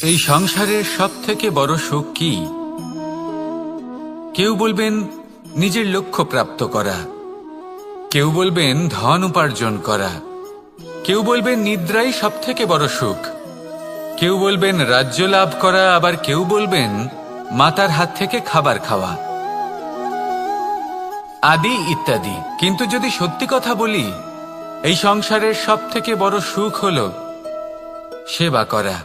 এই সংসারের সব থেকে বড় সুখ কি? কেউ বলবেন নিজের লক্ষ্য প্রাপ্ত করা, কেউ বলবেন ধন উপার্জন করা, কেউ বলবেন নিদ্রাই সব থেকে বড় সুখ, কেউ বলবেন রাজ্য লাভ করা, আবার কেউ বলবেন মাতার হাত থেকে খাবার খাওয়া, আদি ইত্যাদি। কিন্তু যদি সত্যি কথা বলি, এই সংসারের সব থেকে বড় সুখ হল সেবা করা।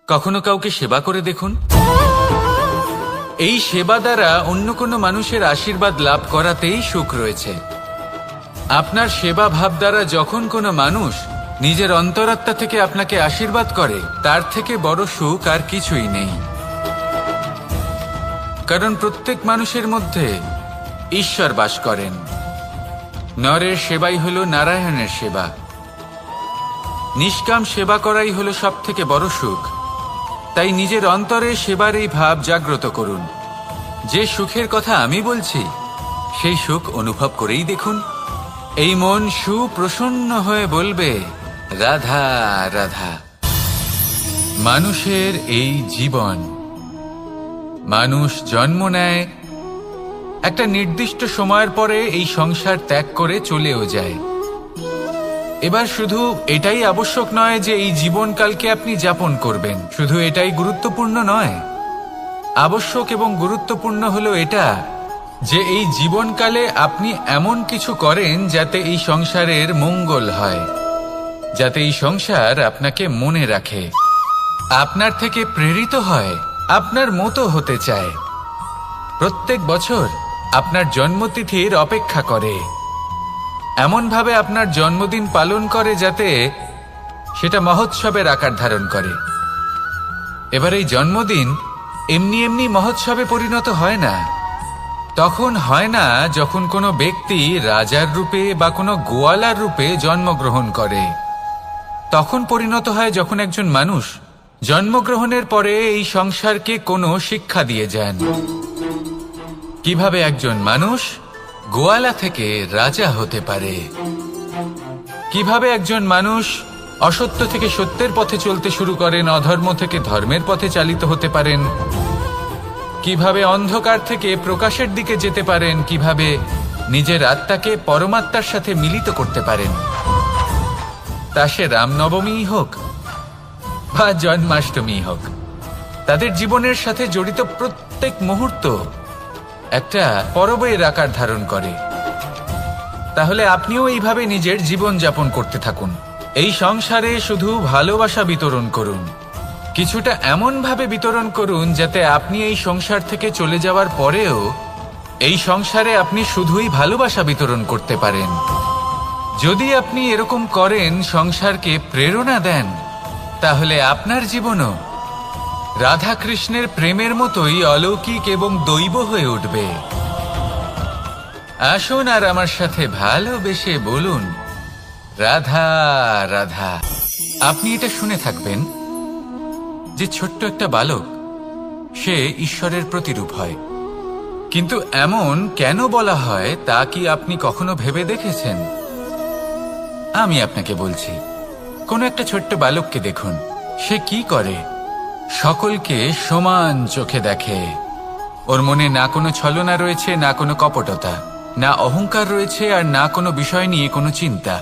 কখনো কাউকে সেবা করে দেখুন। এই সেবা দ্বারা অন্য কোনো মানুষের আশীর্বাদ লাভ করাতেই সুখ রয়েছে। আপনার সেবা ভাব দ্বারা যখন কোনো মানুষ নিজের অন্তরাত্মা থেকে আপনাকে আশীর্বাদ করে, তার থেকে বড় সুখ আর কিছুই নেই। কারণ প্রত্যেক মানুষের মধ্যে ঈশ্বর বাস করেন। নরের সেবাই হল নারায়ণের সেবা। নিষ্কাম সেবা করাই হল সব থেকে বড় সুখ। তাই নিজের অন্তরে সেবার এই ভাব জাগ্রত করুন। যে সুখের কথা আমি বলছি, সেই সুখ অনুভব করেই দেখুন। এই মন সুপ্রসন্ন হয়ে বলবে, রাধা রাধা। মানুষের এই জীবন, মানুষ জন্ম নেয়, একটা নির্দিষ্ট সময়ের পরে এই সংসার ত্যাগ করে চলেও যায়। এবার শুধু এটাই আবশ্যক নয় যে এই জীবনকালকে আপনি যাপন করবেন, শুধু এটাই গুরুত্বপূর্ণ নয়। আবশ্যক এবং গুরুত্বপূর্ণ হলো এটা যে এই জীবনকালে আপনি এমন কিছু করেন যাতে এই সংসারের মঙ্গল হয়, যাতে এই সংসার আপনাকে মনে রাখে, আপনার থেকে প্রেরিত হয়, আপনার মতো হতে চায়, প্রত্যেক বছর আপনার জন্মতিথির অপেক্ষা করে, এমনভাবে আপনার জন্মদিন পালন করে যাতে সেটা মহোৎসবের আকার ধারণ করে। এবার এই জন্মদিন এমনি এমনি মহোৎসবে পরিণত হয় না। তখন হয় না যখন কোনো ব্যক্তি রাজার রূপে বা কোনো গোয়ালার রূপে জন্মগ্রহণ করে। তখন পরিণত হয় যখন একজন মানুষ জন্মগ্রহণের পরে এই সংসারকে কোনো শিক্ষা দিয়ে যান। কিভাবে একজন মানুষ গোয়ালা থেকে রাজা হতে পারে, কিভাবে একজন মানুষ অসত্য থেকে সত্যের পথে চলতে শুরু করেন, অধর্ম থেকে ধর্মের পথে চালিত হতে পারেন, কিভাবে অন্ধকার থেকে প্রকাশের দিকে যেতে পারেন, কিভাবে নিজের আত্মাকে পরমাত্মার সাথে মিলিত করতে পারেন। তা সে রামনবমী হোক বা জন্মাষ্টমী হোক, তাদের জীবনের সাথে জড়িত প্রত্যেক মুহূর্ত একটা পরবের আকার ধারণ করে। তাহলে আপনিও এইভাবে নিজের জীবন যাপন করতে থাকুন। এই সংসারে শুধু ভালোবাসা বিতরণ করুন, কিছুটা এমন ভাবে বিতরণ করুন যাতে আপনি এই সংসার থেকে চলে যাওয়ার পরেও এই সংসারে আপনি শুধুই ভালোবাসা বিতরণ করতে পারেন। যদি আপনি এরকম করেন, সংসারকে প্রেরণা দেন, তাহলে আপনার জীবনও রাধা কৃষ্ণের প্রেমের মতোই অলৌকিক এবং দৈব হয়ে উঠবে। আসুন আর আমার সাথে ভালোবেসে বলুন, রাধা রাধা। আপনি এটা শুনে থাকবেন যে ছোট্ট একটা বালক, সে ঈশ্বরের প্রতিরূপ হয়। কিন্তু এমন কেন বলা হয় তা কি আপনি কখনো ভেবে দেখেছেন? আমি আপনাকে বলছি। কোন একটা ছোট্ট বালককে দেখুন, সে কি করে? সকলকে সমান চোখে দেখে। ওর মনে না কোনো ছলনা রয়েছে, না কোনো কপটতা, না অহংকার রয়েছে, আর না কোনো বিষয় নিয়ে কোনো চিন্তা।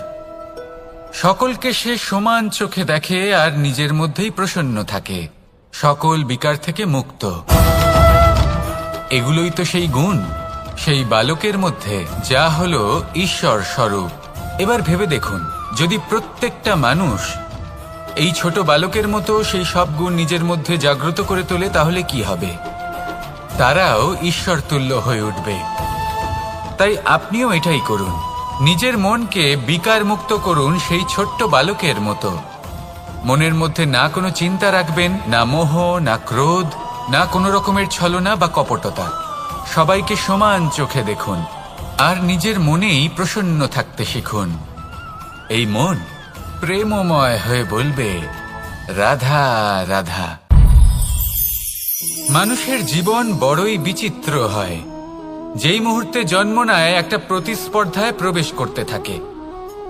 সকলকে সে সমান চোখে দেখে আর নিজের মধ্যেই প্রসন্ন থাকে, সকল বিকার থেকে মুক্ত। এগুলোই তো সেই গুণ সেই বালকের মধ্যে, যা হলো ঈশ্বর স্বরূপ। এবার ভেবে দেখুন, যদি প্রত্যেকটা মানুষ এই ছোট বালকের মতো সেই সব গুণ নিজের মধ্যে জাগ্রত করে তোলে, তাহলে কি হবে? তারাও ঈশ্বর তুল্য হয়ে উঠবে। তাই আপনিও এটাই করুন, নিজের মনকে বিকার মুক্ত করুন সেই ছোট্ট বালকের মতো। মনের মধ্যে না কোনো চিন্তা রাখবেন, না মোহ, না ক্রোধ, না কোনো রকমের ছলনা বা কপটতা। সবাইকে সমান চোখে দেখুন আর নিজের মনেই প্রসন্ন থাকতে শিখুন। এই মন প্রেমময় হয়ে বলবে, রাধা রাধা। মানুষের জীবন বড়ই বিচিত্র হয়। যেই মুহূর্তে জন্ম নেয়, একটা প্রতিস্পর্ধায় প্রবেশ করতে থাকে।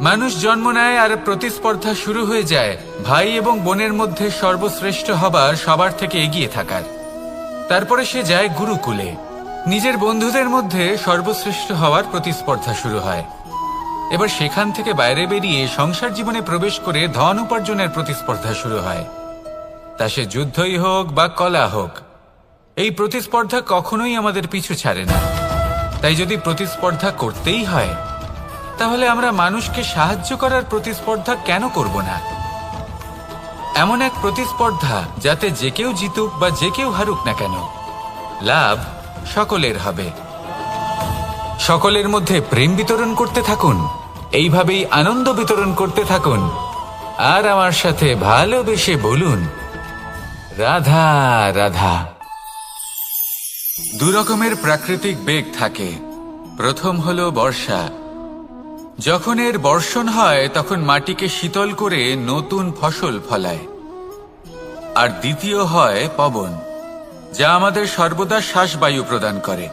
মানুষ জন্ম নেয় আর প্রতিস্পর্ধা শুরু হয়ে যায় ভাই এবং বোনের মধ্যে সর্বশ্রেষ্ঠ হবার, সবার থেকে এগিয়ে থাকার। তারপরে সে যায় গুরুকুলে। নিজের বন্ধুদের মধ্যে সর্বশ্রেষ্ঠ হওয়ার প্রতিস্পর্ধা শুরু হয়। এবার সেখান থেকে বাইরে বেরিয়ে সংসার জীবনে প্রবেশ করে ধন উপার্জনের প্রতিস্পর্ধা শুরু হয়। তা সে যুদ্ধই হোক বা কলা হোক, এই প্রতিস্পর্ধা কখনোই আমাদের পিছু ছাড়ে না। তাই যদি প্রতিস্পর্ধা করতেই হয়, তাহলে আমরা মানুষকে সাহায্য করার প্রতিস্পর্ধা কেন করব না? এমন এক প্রতিস্পর্ধা যাতে যে কেউ জিতুক বা যে কেউ হারুক না কেন, লাভ সকলের হবে। সকলের মধ্যে প্রেম বিতরণ করতে থাকুন, এইভাবেই আনন্দ বিতরণ করতে থাকুন, আর আমার সাথে ভালোবেসে বলুন, রাধা রাধা। দু রকমের প্রাকৃতিক বেগ থাকে। প্রথম হলো বর্ষা। যখন এর বর্ষণ হয় তখন মাটিকে শীতল করে নতুন ফসল ফলায়। আর দ্বিতীয় হয় পবন, যা আমাদের সর্বদা শ্বাসবায়ু প্রদান করে।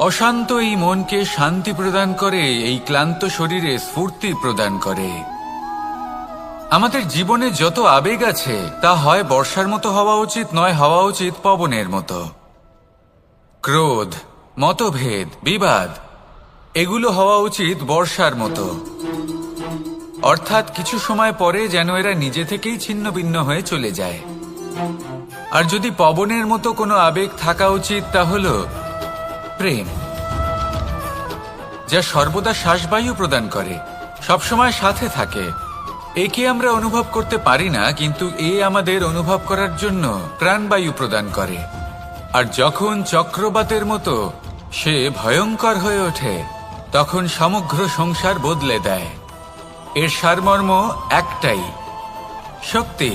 অশান্ত এই মনকে শান্তি প্রদান করে, এই ক্লান্ত শরীরে স্ফূর্তি প্রদান করে। আমাদের জীবনে যত আবেগ আছে তা হয় বর্ষার মতো হওয়া উচিত, নয় হওয়া উচিত পবনের মতো। ক্রোধ, মতভেদ, বিবাদ, এগুলো হওয়া উচিত বর্ষার মতো। অর্থাৎ কিছু সময় পরে যেন এরা নিজে থেকেই ছিন্ন ভিন্ন হয়ে চলে যায়। আর যদি পবনের মতো কোনো আবেগ থাকা উচিত, তা হলো প্রেম, যা সর্বদা শ্বাসবায়ু প্রদান করে, সবসময় সাথে থাকে। একে আমরা অনুভব করতে পারি না, কিন্তু এ আমাদের অনুভব করার জন্য প্রাণবায়ু প্রদান করে। আর যখন চক্রবাতের মতো সে ভয়ঙ্কর হয়ে ওঠে, তখন সমগ্র সংসার বদলে দেয়। এর সারমর্ম একটাই, শক্তি।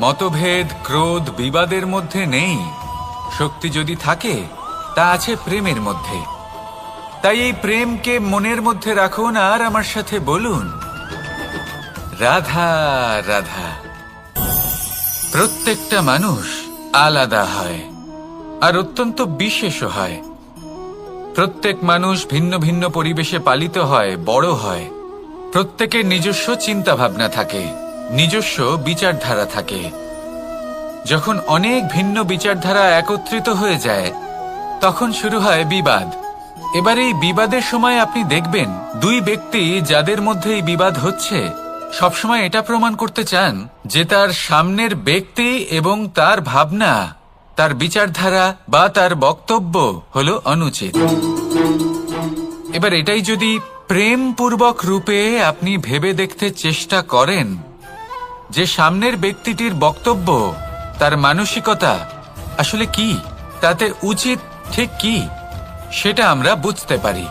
মতভেদ, ক্রোধ, বিবাদের মধ্যে নেই। শক্তি যদি থাকে, তা আছে প্রেমের মধ্যে। তাই এই প্রেমকে মনের মধ্যে রাখুন আর আমার সাথে বলুন, রাধা রাধা। প্রত্যেকটা মানুষ আলাদা হয় আর অত্যন্ত বিশেষও হয়। প্রত্যেক মানুষ ভিন্ন ভিন্ন পরিবেশে পালিত হয়, বড় হয়। প্রত্যেকের নিজস্ব চিন্তা ভাবনা থাকে, নিজস্ব বিচারধারা থাকে। যখন অনেক ভিন্ন বিচারধারা একত্রিত হয়ে যায়, তখন শুরু হয় বিবাদ। এবার এই বিবাদের সময় আপনি দেখবেন, দুই ব্যক্তি যাদের মধ্যে এই বিবাদ হচ্ছে, সবসময় এটা প্রমাণ করতে চান যে তার সামনের ব্যক্তি এবং তার ভাবনা, তার বিচারধারা বা তার বক্তব্য হলো অনুচিত। এবার এটাই যদি প্রেমপূর্বক রূপে আপনি ভেবে দেখতে চেষ্টা করেন যে সামনের ব্যক্তিটির বক্তব্য, তার মানসিকতা আসলে কি, তাতে উচিত ঠিক কি, সেটা আমরা বুঝতে পারি।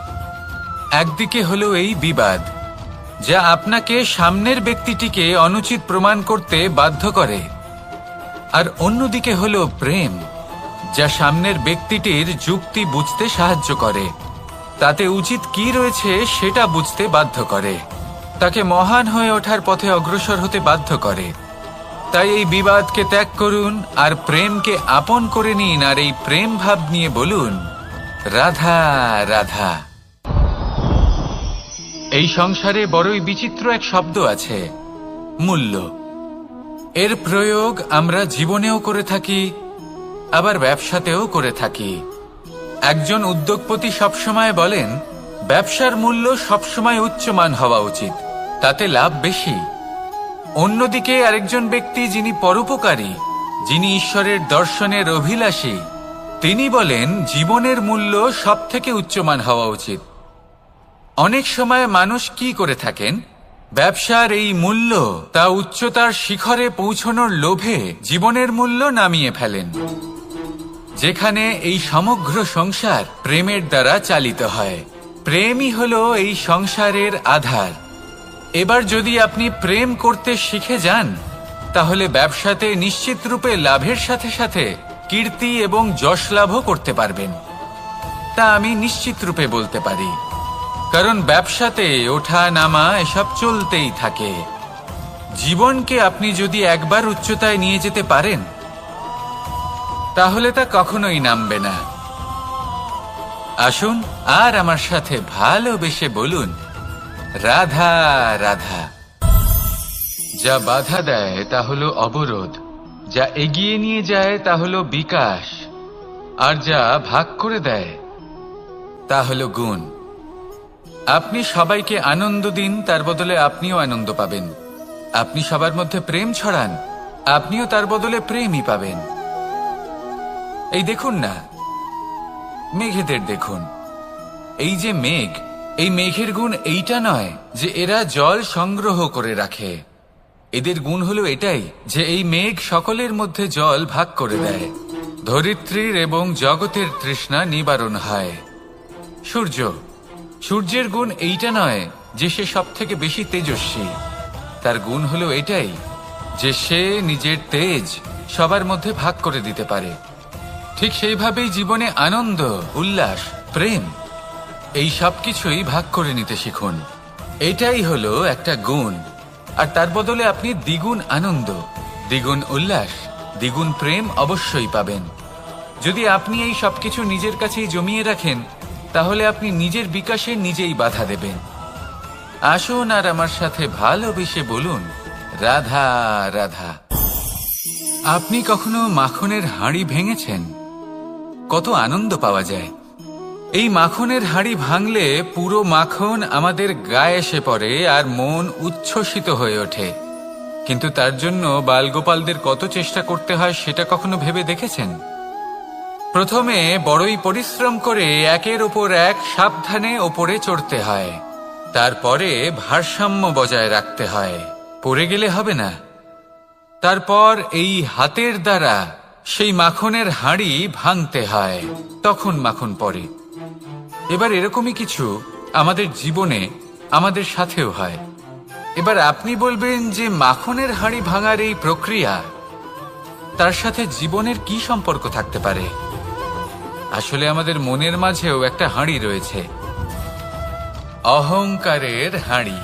একদিকে হলো এই বিবাদ, যা আপনাকে সামনের ব্যক্তিটিকে অনুচিত প্রমাণ করতে বাধ্য করে। আর অন্যদিকে হলো প্রেম, যা সামনের ব্যক্তিটির যুক্তি বুঝতে সাহায্য করে, তাতে উচিত কি রয়েছে সেটা বুঝতে বাধ্য করে, তাকে মহান হয়ে ওঠার পথে অগ্রসর হতে বাধ্য করে। তাই এই বিবাদকে ত্যাগ করুন আর প্রেমকে আপন করে নিন, আর এই প্রেম ভাব নিয়ে বলুন, রাধা রাধা। এই সংসারে বড়ই বিচিত্র এক শব্দ আছে, মূল্য। এর প্রয়োগ আমরা জীবনেও করে থাকি, আবার ব্যবসাতেও করে থাকি। একজন উদ্যোগপতি সবসময় বলেন, ব্যবসার মূল্য সবসময় উচ্চমান হওয়া উচিত, তাতে লাভ বেশি। অন্যদিকে আরেকজন ব্যক্তি যিনি পরোপকারী, যিনি ঈশ্বরের দর্শনের অভিলাষী, তিনি বলেন জীবনের মূল্য সব থেকে উচ্চমান হওয়া উচিত। অনেক সময় মানুষ কি করে থাকেন, ব্যবসার এই মূল্য, তা উচ্চতার শিখরে পৌঁছানোর লোভে জীবনের মূল্য নামিয়ে ফেলেন। যেখানে এই সমগ্র সংসার প্রেমের দ্বারা চালিত হয়। প্রেমই হলো এই সংসারের আধার। এবার যদি আপনি প্রেম করতে শিখে যান, তাহলে ব্যবসাতে নিশ্চিত রূপে লাভের সাথে সাথে কীর্তি এবং যশ লাভও করতে পারবেন। তা আমি নিশ্চিত রূপে বলতে পারি, কারণ ব্যবসাতে ওঠা নামা এসব চলতেই থাকে। জীবনকে আপনি যদি একবার উচ্চতায় নিয়ে যেতে পারেন, তাহলে তা কখনোই নামবে না। আসুন আর আমার সাথে ভালোবেসে বলুন, রাধা রাধা। যা বাধা দেয় তা হলো অবরোধ, যা এগিয়ে নিয়ে যায় তা হলো বিকাশ, আর যা ভাগ করে দেয় তা হলো গুণ। আপনি সবাইকে আনন্দ দিন, তার বদলে আপনিও আনন্দ পাবেন। আপনি সবার মধ্যে প্রেম ছড়ান, আপনিও তার বদলে প্রেমই পাবেন। এই দেখুন না, মেঘেদের দেখুন। এই যে মেঘ, এই মেঘের গুণ এইটা নয় যে এরা জল সংগ্রহ করে রাখে। এদের গুণ হলো এটাই যে এই মেঘ সকলের মধ্যে জল ভাগ করে দেয়। ধরিত্রীর এবং জগতের তৃষ্ণা নিবারণ হয়। সূর্য, সূর্যের গুণ এইটা নয় যে সে সব থেকে বেশি তেজস্বী। তার গুণ হলো এটাই যে সে নিজের তেজ সবার মধ্যে ভাগ করে দিতে পারে। ঠিক সেইভাবেই জীবনে আনন্দ, উল্লাস, প্রেম এই সব কিছুই ভাগ করে নিতে শিখুন। এটাই হলো একটা গুণ। আর তার বদলে আপনি দ্বিগুণ আনন্দ, দ্বিগুণ উল্লাস, দ্বিগুণ প্রেম অবশ্যই পাবেন। যদি আপনি এই সবকিছু নিজের কাছেই জমিয়ে রাখেন, তাহলে আপনি নিজের বিকাশে নিজেই বাধা দেবেন। আসুন আর আমার সাথে ভালোবেসে বলুন, রাধা রাধা। আপনি কখনো মাখনের হাঁড়ি ভেঙেছেন? কত আনন্দ পাওয়া যায়। এই মাখনের হাঁড়ি ভাঙলে পুরো মাখন আমাদের গায়ে এসে পড়ে আর মন উচ্ছ্বসিত হয়ে ওঠে। কিন্তু তার জন্য বালগোপালদের কত চেষ্টা করতে হয় সেটা কখনো ভেবে দেখেছেন? প্রথমে বড়ই পরিশ্রম করে একের ওপর এক সাবধানে ওপরে চড়তে হয়। তারপরে ভারসাম্য বজায় রাখতে হয়, পড়ে গেলে হবে না। তারপর এই হাতের দ্বারা সেই মাখনের হাঁড়ি ভাঙতে হয়, তখন মাখন পড়ে। এবার এরকমই কিছু আমাদের জীবনে আমাদের সাথেও হয়। এবার আপনি বলবেন যে মাখনের হাঁড়ি ভাঙার এই প্রক্রিয়া, তার সাথে জীবনের কি সম্পর্ক থাকতে পারে? আসলে আমাদের মনের মাঝেও একটা হাঁড়ি রয়েছে, অহংকারের হাঁড়ি।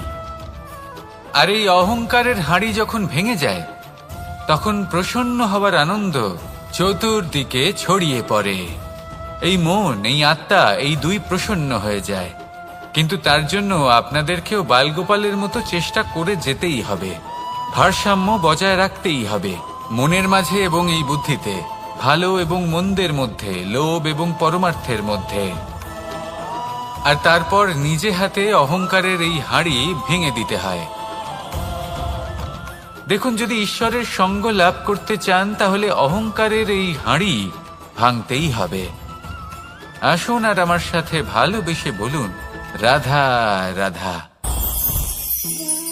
আর এই অহংকারের হাঁড়ি যখন ভেঙে যায়, তখন প্রসন্ন হবার আনন্দ চতুর্দিকে ছড়িয়ে পড়ে। এই মন, এই আত্মা, এই দুই প্রসন্ন হয়ে যায়। কিন্তু তার জন্য আপনাদেরকেও বালগোপালের মতো চেষ্টা করে যেতেই হবে। ভারসাম্য বজায় রাখতেই হবে মনের মাঝে এবং এই বুদ্ধিতে, ভালো এবং মন্দের মধ্যে, লোভ এবং পরমার্থের মধ্যে। আর তারপর নিজে হাতে অহংকারের এই হাঁড়ি ভেঙে দিতে হয়। দেখুন, যদি ঈশ্বরের সঙ্গ লাভ করতে চান, তাহলে অহংকারের এই হাঁড়ি ভাঙতেই হবে। আসুন আর আমার সাথে ভালোবেসে বলুন, রাধা রাধা।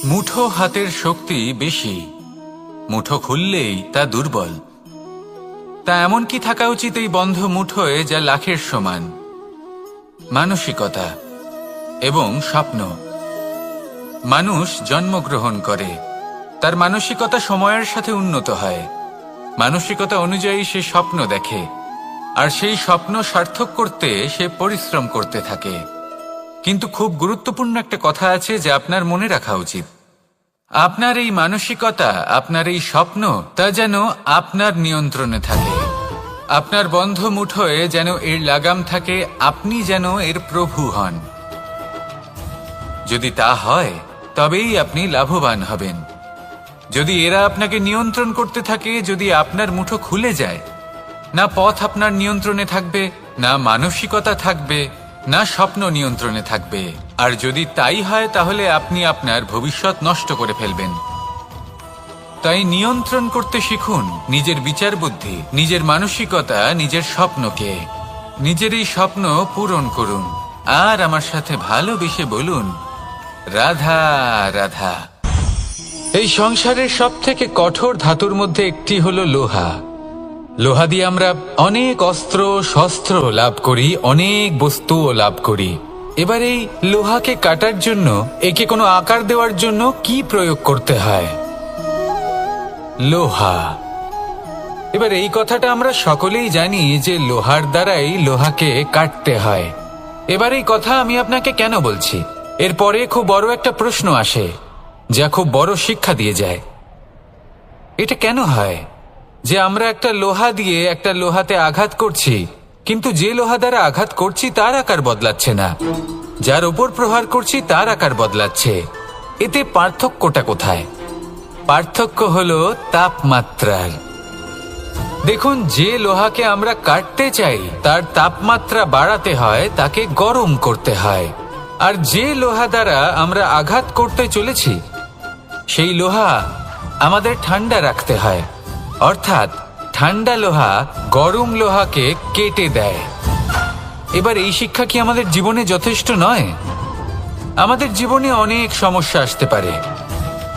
মুঠো হাতের শক্তি বেশি, মুঠো খুললেই তা দুর্বল। তা এমন কি থাকা উচিত এই বন্ধ মুঠোয় যা লাখের সমান? মানসিকতা এবং স্বপ্ন। মানুষ জন্মগ্রহণ করে, তার মানসিকতা সময়ের সাথে উন্নত হয়। মানসিকতা অনুযায়ী সে স্বপ্ন দেখে, আর সেই স্বপ্ন সার্থক করতে সে পরিশ্রম করতে থাকে। কিন্তু খুব গুরুত্বপূর্ণ একটা কথা আছে যা আপনার মনে রাখা উচিত। আপনার এই মানসিকতা, আপনার এই স্বপ্ন, তা যেন আপনার নিয়ন্ত্রণে থাকে। আপনার বন্ধ মুঠোয় যেন এর লাগাম থাকে, আপনি যেন এর প্রভু হন। যদি তা হয়, তবেই আপনি লাভবান হবেন। যদি এরা আপনাকে নিয়ন্ত্রণ করতে থাকে, যদি আপনার মুঠো খুলে যায়, না পথ আপনার নিয়ন্ত্রণে থাকবে, না মানসিকতা থাকবে, না স্বপ্ন নিয়ন্ত্রণে থাকবে। আর যদি তাই হয়, তাহলে আপনি আপনার ভবিষ্যৎ নষ্ট করে ফেলবেন। তাই নিয়ন্ত্রণ করতে শিখুন নিজের বিচার বুদ্ধি, নিজের মানসিকতা, নিজের স্বপ্নকে। নিজের এই স্বপ্ন পূরণ করুন। আর আমার সাথে ভালোবেসে বলুন, রাধা রাধা। এই সংসারের সব থেকে কঠোর ধাতুর মধ্যে একটি হলো লোহা। লোহা দিয়ে আমরা অনেক অস্ত্র শস্ত্র লাভ করি, অনেক বস্তুও লাভ করি। এবার এই লোহাকে কাটার জন্য, একে কোনো আকার দেওয়ার জন্য কি প্রয়োগ করতে হয়? লোহা। এবার এই কথাটা আমরা সকলেই জানি যে লোহার দ্বারাই লোহাকে কাটতে হয়। এবার এই কথা আমি আপনাকে কেন বলছি? এরপরে খুব বড় একটা প্রশ্ন আসে, যা খুব বড় শিক্ষা দিয়ে যায়। এটা কেন হয় যে আমরা একটা লোহা দিয়ে একটা লোহাতে আঘাত করছি, কিন্তু যে লোহা দ্বারা আঘাত করছি তার আকার বদলাচ্ছে না? যার ওপর প্রহার করছি তার আকার বদলাচ্ছে। এতে পার্থক্যটা কোথায়? পার্থক্য হলো তাপমাত্রার। দেখুন, যে লোহাকে আমরা কাটতে চাই তার তাপমাত্রা বাড়াতে হয়, তাকে গরম করতে হয়। আর যে লোহা দ্বারা আমরা আঘাত করতে চলেছি সেই লোহা আমাদের ঠান্ডা রাখতে হয়। অর্থাৎ ঠান্ডা লোহা গরম লোহাকে কেটে দেয়। এবার এই শিক্ষা কি আমাদের জীবনে যথেষ্ট নয়? আমাদের জীবনে অনেক সমস্যা আসতে পারে,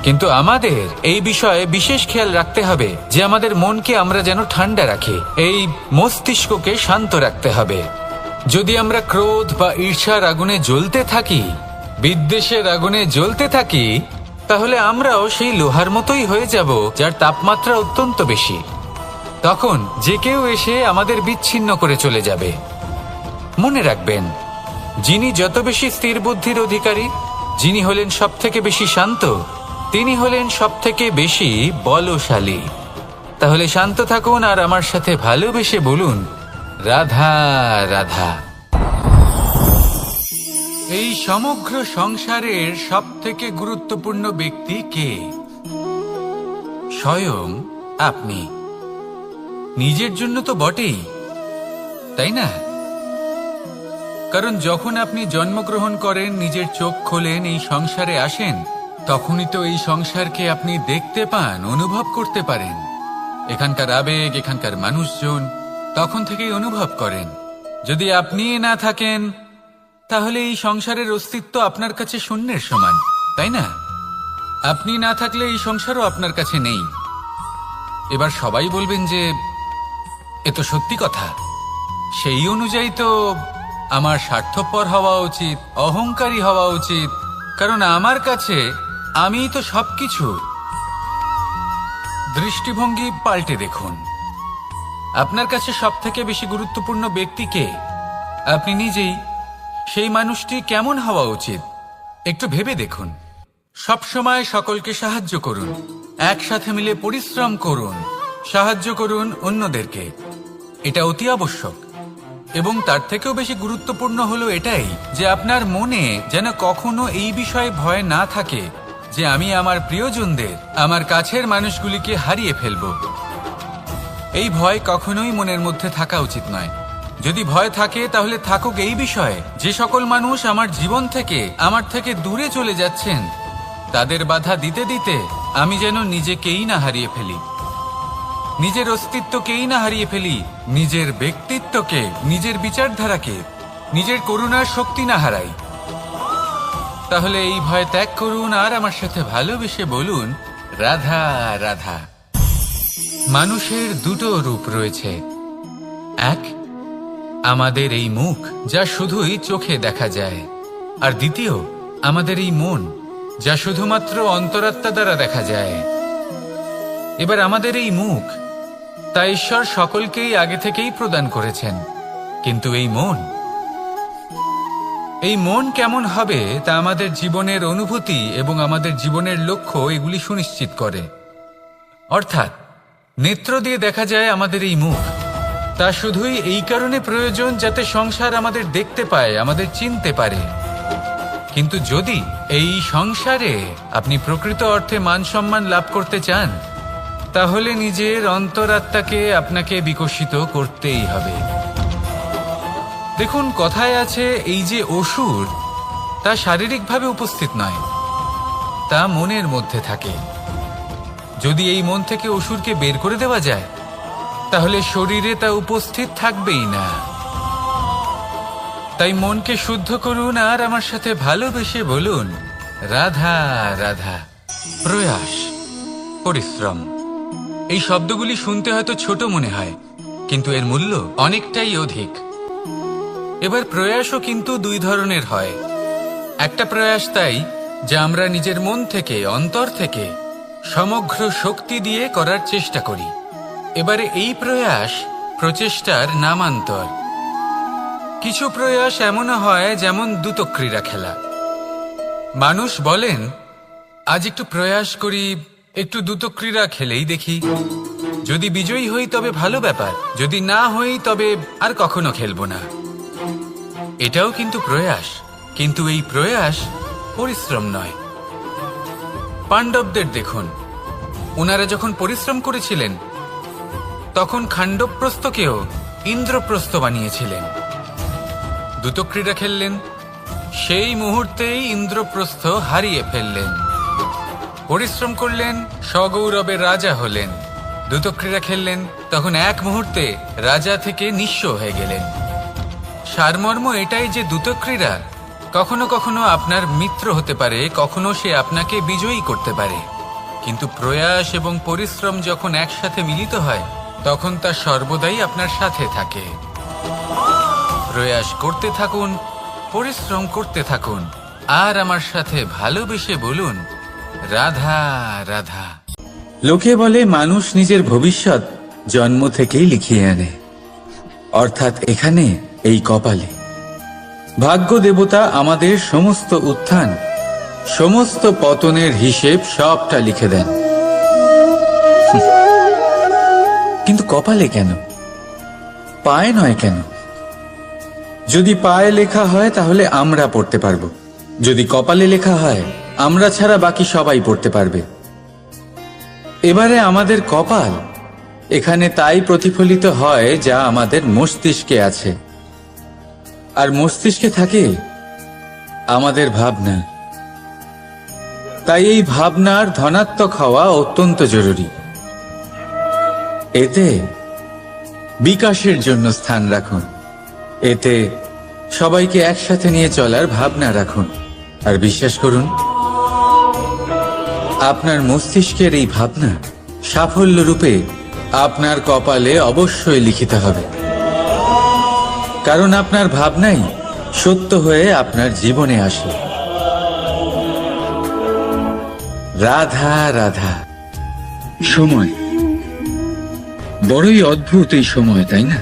কিন্তু আমাদের এই বিষয়ে বিশেষ খেয়াল রাখতে হবে যে আমাদের মনকে আমরা যেন ঠান্ডা রাখি, এই মস্তিষ্ককে শান্ত রাখতে হবে। যদি আমরা ক্রোধ বা ঈর্ষার আগুনে জ্বলতে থাকি, বিদ্বেষের আগুনে জ্বলতে থাকি, তাহলে আমরাও সেই লোহার মতোই হয়ে যাব যার তাপমাত্রা অত্যন্ত বেশি। তখন যে কেউ এসে আমাদের বিচ্ছিন্ন করে চলে যাবে। মনে রাখবেন, যিনি যত বেশি স্থির বুদ্ধির অধিকারী, যিনি হলেন সব থেকে বেশি শান্ত, তিনি হলেন সব থেকে বেশি বলশালী। তাহলে শান্ত থাকুন আর আমার সাথে ভালোবেসে বলুন, রাধা রাধা। এই সমগ্র সংসারের সব থেকে গুরুত্বপূর্ণ ব্যক্তি কে? স্বয়ং আপনি। নিজের জন্য তো বটেই, তাই না? কারণ যখন আপনি জন্মগ্রহণ করেন, নিজের চোখ খোলেন, এই সংসারে আসেন, তখনই তো এই সংসারকে আপনি দেখতে পান, অনুভব করতে পারেন। এখানকার আবেগ, এখানকার মানুষজন তখন থেকেই অনুভব করেন। যদি আপনি না থাকেন তাহলে এই সংসারের অস্তিত্ব আপনার কাছে শূন্যের সমান, তাই না? আপনি না থাকলে এই সংসারও আপনার কাছে নেই। এবার সবাই বলবেন যে এ তো সত্যি কথা, সেই অনুযায়ী তো আমার স্বার্থপর হওয়া উচিত, অহংকারী হওয়া উচিত, কারণ আমার কাছে আমিই তো সবকিছু। দৃষ্টিভঙ্গি পাল্টে দেখুন। আপনার কাছে সব থেকে বেশি গুরুত্বপূর্ণ ব্যক্তি কে? আপনি নিজেই। সেই মানুষটি কেমন হওয়া উচিত একটু ভেবে দেখুন। সবসময় সকলকে সাহায্য করুন, একসাথে মিলে পরিশ্রম করুন, সাহায্য করুন অন্যদেরকে। এটা অতি আবশ্যক। এবং তার থেকেও বেশি গুরুত্বপূর্ণ হলো এটাই যে আপনার মনে যেন কখনো এই বিষয়ে ভয় না থাকে যে আমি আমার প্রিয়জনদের, আমার কাছের মানুষগুলিকে হারিয়ে ফেলব। এই ভয় কখনোই মনের মধ্যে থাকা উচিত নয়। যদি ভয় থাকে তাহলে থাকুক এই বিষয়ে যে সকল মানুষ আমার জীবন থেকে, আমার থেকে দূরে চলে যাচ্ছেন, তাদের বাধা দিতে দিতে আমি যেন নিজেকেই না হারিয়ে ফেলি, নিজের অস্তিত্বকেই না হারিয়ে ফেলি, নিজের ব্যক্তিত্বকে, নিজের বিচারধারাকে, নিজের করুণার শক্তি না হারাই। তাহলে এই ভয় ত্যাগ করুন আর আমার সাথে ভালোবেসে বলুন, রাধা রাধা। মানুষের দুটো রূপ রয়েছে। এক, আমাদের এই মুখ, যা শুধুই চোখে দেখা যায়। আর দ্বিতীয়, আমাদের এই মন, যা শুধুমাত্র অন্তরাত্মা দ্বারা দেখা যায়। এবার আমাদের এই মুখ, তা ঈশ্বর সকলকেই আগে থেকেই প্রদান করেছেন। কিন্তু এই মন কেমন হবে তা আমাদের জীবনের অনুভূতি এবং আমাদের জীবনের লক্ষ্য এগুলি সুনিশ্চিত করে। অর্থাৎ নেত্র দিয়ে দেখা যায় আমাদের এই মুখ, তা শুধুই এই কারণে প্রয়োজন যাতে সংসার আমাদের দেখতে পায়, আমাদের চিনতে পারে। কিন্তু যদি এই সংসারে আপনি প্রকৃত অর্থে মান সম্মান লাভ করতে চান, তাহলে নিজের অন্তরাত্মাকে আপনাকে বিকশিত করতেই হবে। দেখুন, কথায় আছে এই যে অসুর, তা শারীরিকভাবে উপস্থিত নয়, তা মনের মধ্যে থাকে। যদি এই মন থেকে অসুরকে বের করে দেওয়া যায়, তাহলে শরীরে তা উপস্থিত থাকবেই না। তাই মনকে শুদ্ধ করুন আর আমার সাথে ভালোবেসে বলুন, রাধা রাধা। প্রয়াস, পরিশ্রম, এই শব্দগুলি শুনতে হয়তো ছোট মনে হয়, কিন্তু এর মূল্য অনেকটাই অধিক। এবার প্রয়াসও কিন্তু দুই ধরনের হয়। একটা প্রয়াস তাই যা আমরা নিজের মন থেকে, অন্তর থেকে সমগ্র শক্তি দিয়ে করার চেষ্টা করি। এবারে এই প্রয়াস প্রচেষ্টার নামান্তর। কিছু প্রয়াস এমনও হয় যেমন দ্রুতক্রীড়া খেলা। মানুষ বলেন, আজ একটু প্রয়াস করি, একটু দ্রুতক্রীড়া খেলেই দেখি, যদি বিজয়ী হই তবে ভালো ব্যাপার, যদি না হই তবে আর কখনো খেলবো না। এটাও কিন্তু প্রয়াস, কিন্তু এই প্রয়াস পরিশ্রম নয়। পাণ্ডবদের দেখুন, ওনারা যখন পরিশ্রম করেছিলেন তখন খাণ্ডবপ্রস্থকেও ইন্দ্রপ্রস্থ বানিয়েছিলেন। দ্যুতক্রীড়া খেললেন, সেই মুহূর্তেই ইন্দ্রপ্রস্থ হারিয়ে ফেললেন। পরিশ্রম করলেন, সগৌরবের রাজা হলেন। দ্যুতক্রীড়া খেললেন, তখন এক মুহূর্তে রাজা থেকে নিঃস্ব হয়ে গেলেন। সারমর্ম এটাই যে দ্যুতক্রীড়া কখনো কখনো আপনার মিত্র হতে পারে, কখনো সে আপনাকে বিজয়ী করতে পারে, কিন্তু প্রয়াস এবং পরিশ্রম যখন একসাথে মিলিত হয় তখন তা সর্বদাই আপনার সাথে থাকে। প্রয়াস করতে থাকুন, পরিশ্রম করতে থাকুন, আর আমার সাথে ভালোবেসে বলুন, রাধা রাধা। লোকে বলে মানুষ নিজের ভবিষ্যৎ জন্ম থেকেই লিখিয়ে আনে, অর্থাৎ এখানে এই কপালে। ভাগ্য দেবতা আমাদের সমস্ত উত্থান, সমস্ত পতনের হিসেব সবটা লিখে দেন। কিন্তু কপালে কেন, পায়ে নয় কেন? যদি পায়ে লেখা হয় তাহলে আমরা পড়তে পারবো, যদি কপালে লেখা হয় আমরা ছাড়া বাকি সবাই পড়তে পারবে। এবারে আমাদের কপাল এখানে তাই প্রতিফলিত হয় যা আমাদের মস্তিষ্কে আছে, আর মস্তিষ্কে থাকে আমাদের ভাবনা। তাই এই ভাবনার ধনাত্মক হওয়া অত্যন্ত জরুরি। এতে বিকাশের জন্য স্থান রাখুন, এতে সবাইকে একসাথে নিয়ে চলার ভাবনা রাখুন, আর বিশ্বাস করুন আপনার মস্তিষ্কের এই ভাবনা সাফল্য রূপে আপনার কপালে অবশ্যই লিখিত হবে, কারণ আপনার ভাবনাই সত্য হয়ে আপনার জীবনে আসে। রাধা রাধা। সময় বড়ই অদ্ভুত, এই সময়, তাই না?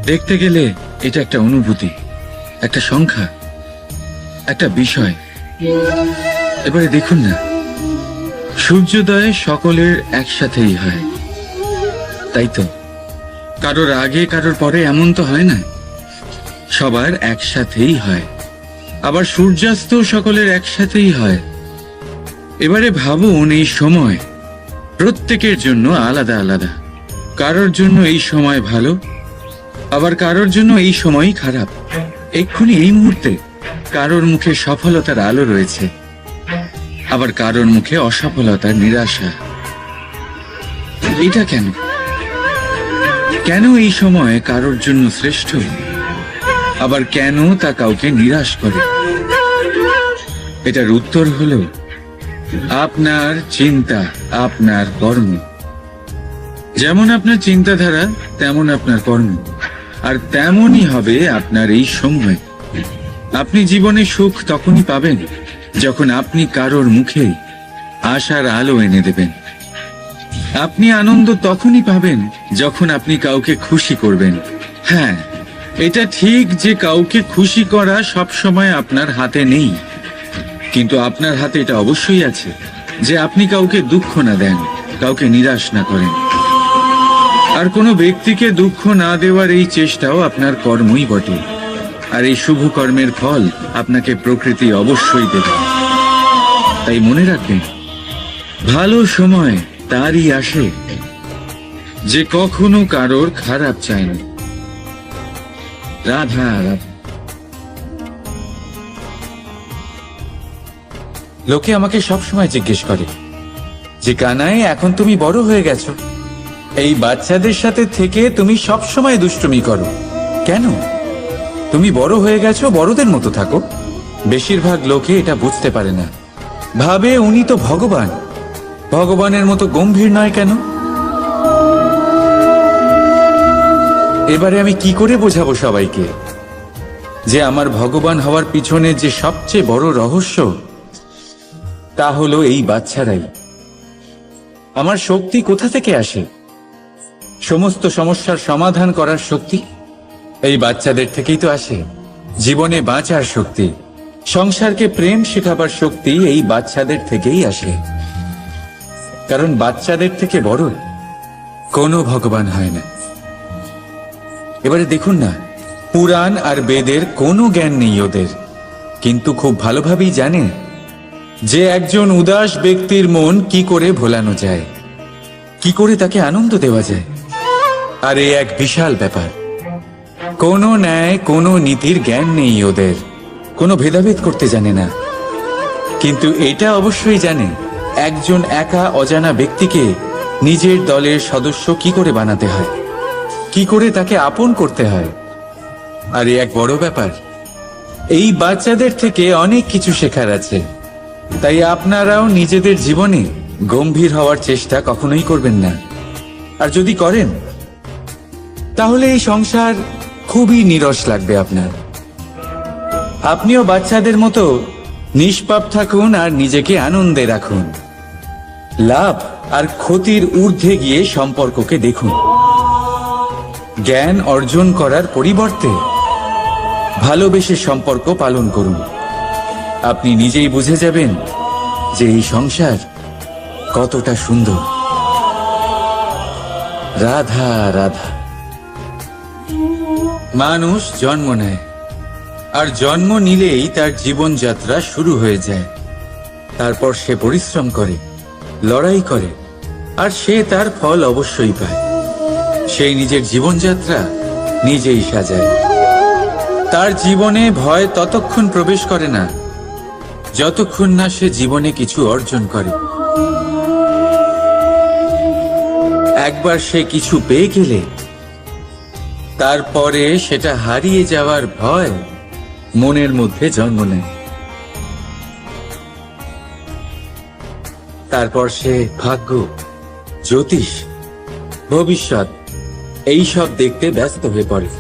দেখতে গেলে এটা একটা অনুভূতি, একটা সংখ্যা, একটা বিষয়। এবারে দেখুন না, সূর্যোদয় সকলের একসাথেই হয়, তাই তো? কারোর আগে কারোর পরে এমন তো হয় না, সবার একসাথেই হয়। আবার সূর্যাস্ত সকলের একসাথেই হয়। এবারে ভাবুন, এই সময় প্রত্যেকের জন্য আলাদা আলাদা। কারোর জন্য এই সময় ভালো, আবার কারোর জন্য এই সময়ই খারাপ। এক্ষুনি এই মুহূর্তে কারোর মুখে সফলতার আলো রয়েছে, আবার কারোর মুখে অসফলতার নিরাশা। এটা কেন? কেন এই সময় কারোর জন্য শ্রেষ্ঠ, আবার কেন তা কাউকে নিরাশ করে? এটার উত্তর হলো আপনার চিন্তা, আপনার কর্ম। যেমন আপনার চিন্তাধারা তেমন আপনার কর্ম, আর তেমনই হবে আপনার এই সময়। আপনি জীবনে সুখ তখনই পাবেন যখন আপনি কারোর মুখে আশার আলো এনে দেবেন। আপনি আনন্দ তখনই পাবেন যখন আপনি কাউকে খুশি করবেন। হ্যাঁ, এটা ঠিক যে কাউকে খুশি করা সব সময় আপনার হাতে নেই, কিন্তু আপনার হাতে এটা অবশ্যই আছে যে আপনি কাউকে দুঃখ না দেন, কাউকে নিরাশ না করেন। আর কোনো ব্যক্তিকে দুঃখ না দেওয়ার এই চেষ্টাও আপনার কর্মই বটে, আর এই শুভ কর্মের ফল আপনাকে প্রকৃতি অবশ্যই দেবে। তাই মনে রাখবেন, ভালো সময় তারই আসে যে কখনো কারোর খারাপ চায় না। রাধা রাধা। লোকে আমাকে সবসময় জিজ্ঞেস করে যে কানাই, এখন তুমি বড় হয়ে গেছো, এই বাচ্চাদের সাথে থেকে তুমি সবসময় দুষ্টুমি করো কেন? তুমি বড় হয়ে গেছো, বড়দের মতো থাকো। বেশিরভাগ লোকে এটা বুঝতে পারে না, ভাবে উনি তো ভগবান, ভগবানের মতো গম্ভীর নয় কেন? এবারে আমি কি করে বোঝাবো সবাইকে যে আমার ভগবান হওয়ার পিছনে যে সবচেয়ে বড় রহস্য, তা হলো এই বাচ্চারাই। আমার শক্তি কোথা থেকে আসে? সমস্ত সমস্যার সমাধান করার শক্তি এই বাচ্চাদের থেকেই তো আসে। জীবনে বাঁচার শক্তি, সংসারকে প্রেম শেখাবার শক্তি এই বাচ্চাদের থেকেই আসে, কারণ বাচ্চাদের থেকে বড় কোনো ভগবান হয় না। এবারে দেখুন না, পুরাণ আর বেদের কোনো জ্ঞান নেই ওদের, কিন্তু খুব ভালোভাবেই জানে যে একজন উদাস ব্যক্তির মন কি করে ভোলানো যায়, কি করে তাকে আনন্দ দেওয়া যায়। আর এ এক বিশাল ব্যাপার। কোনো ন্যায়, কোনো নীতির জ্ঞান নেই ওদের, কোনো ভেদাভেদ করতে জানে না। কিন্তু এটা অবশ্যই জানে একজন একা অজানা ব্যক্তিকে নিজের দলের সদস্য কি করে বানাতে হয়, কি করে তাকে আপন করতে হয়। আর এ এক বড় ব্যাপার। এই বাচ্চাদের থেকে অনেক কিছু শেখার আছে। তাই আপনারাও নিজেদের জীবনে গম্ভীর হওয়ার চেষ্টা কখনোই করবেন না। আর যদি করেন তাহলে এই সংসার খুবই নীরস লাগবে আপনার। আপনিও বাচ্চাদের মতো নিষ্পাপ থাকুন আর নিজেকে আনন্দে রাখুন। লাভ আর ক্ষতির ঊর্ধ্বে গিয়ে সম্পর্ককে দেখুন। জ্ঞান অর্জন করার পরিবর্তে ভালোবেসে সম্পর্ক পালন করুন। আপনি নিজেই বুঝে যাবেন যে এই সংসার কতটা সুন্দর। রাধা রাধা। মানুষ জন্ম নেয়, আর জন্ম নিলেই তার জীবনযাত্রা শুরু হয়ে যায়। তারপর সে পরিশ্রম করে, লড়াই করে, আর সে তার ফল অবশ্যই পায়। সেই নিজের জীবনযাত্রা নিজেই সাজায়। তার জীবনে ভয় ততক্ষণ প্রবেশ করে না যতক্ষণ না সে জীবনে কিছু অর্জন করে। একবার সে কিছু পেয়ে গেলে তারপরে সেটা হারিয়ে যাওয়ার ভয় মনের মধ্যে জন্ম নেয়। তারপর সে ভাগ্য, জ্যোতিষ, ভবিষ্যৎ এই সব দেখতে ব্যস্ত হয়ে পড়ে।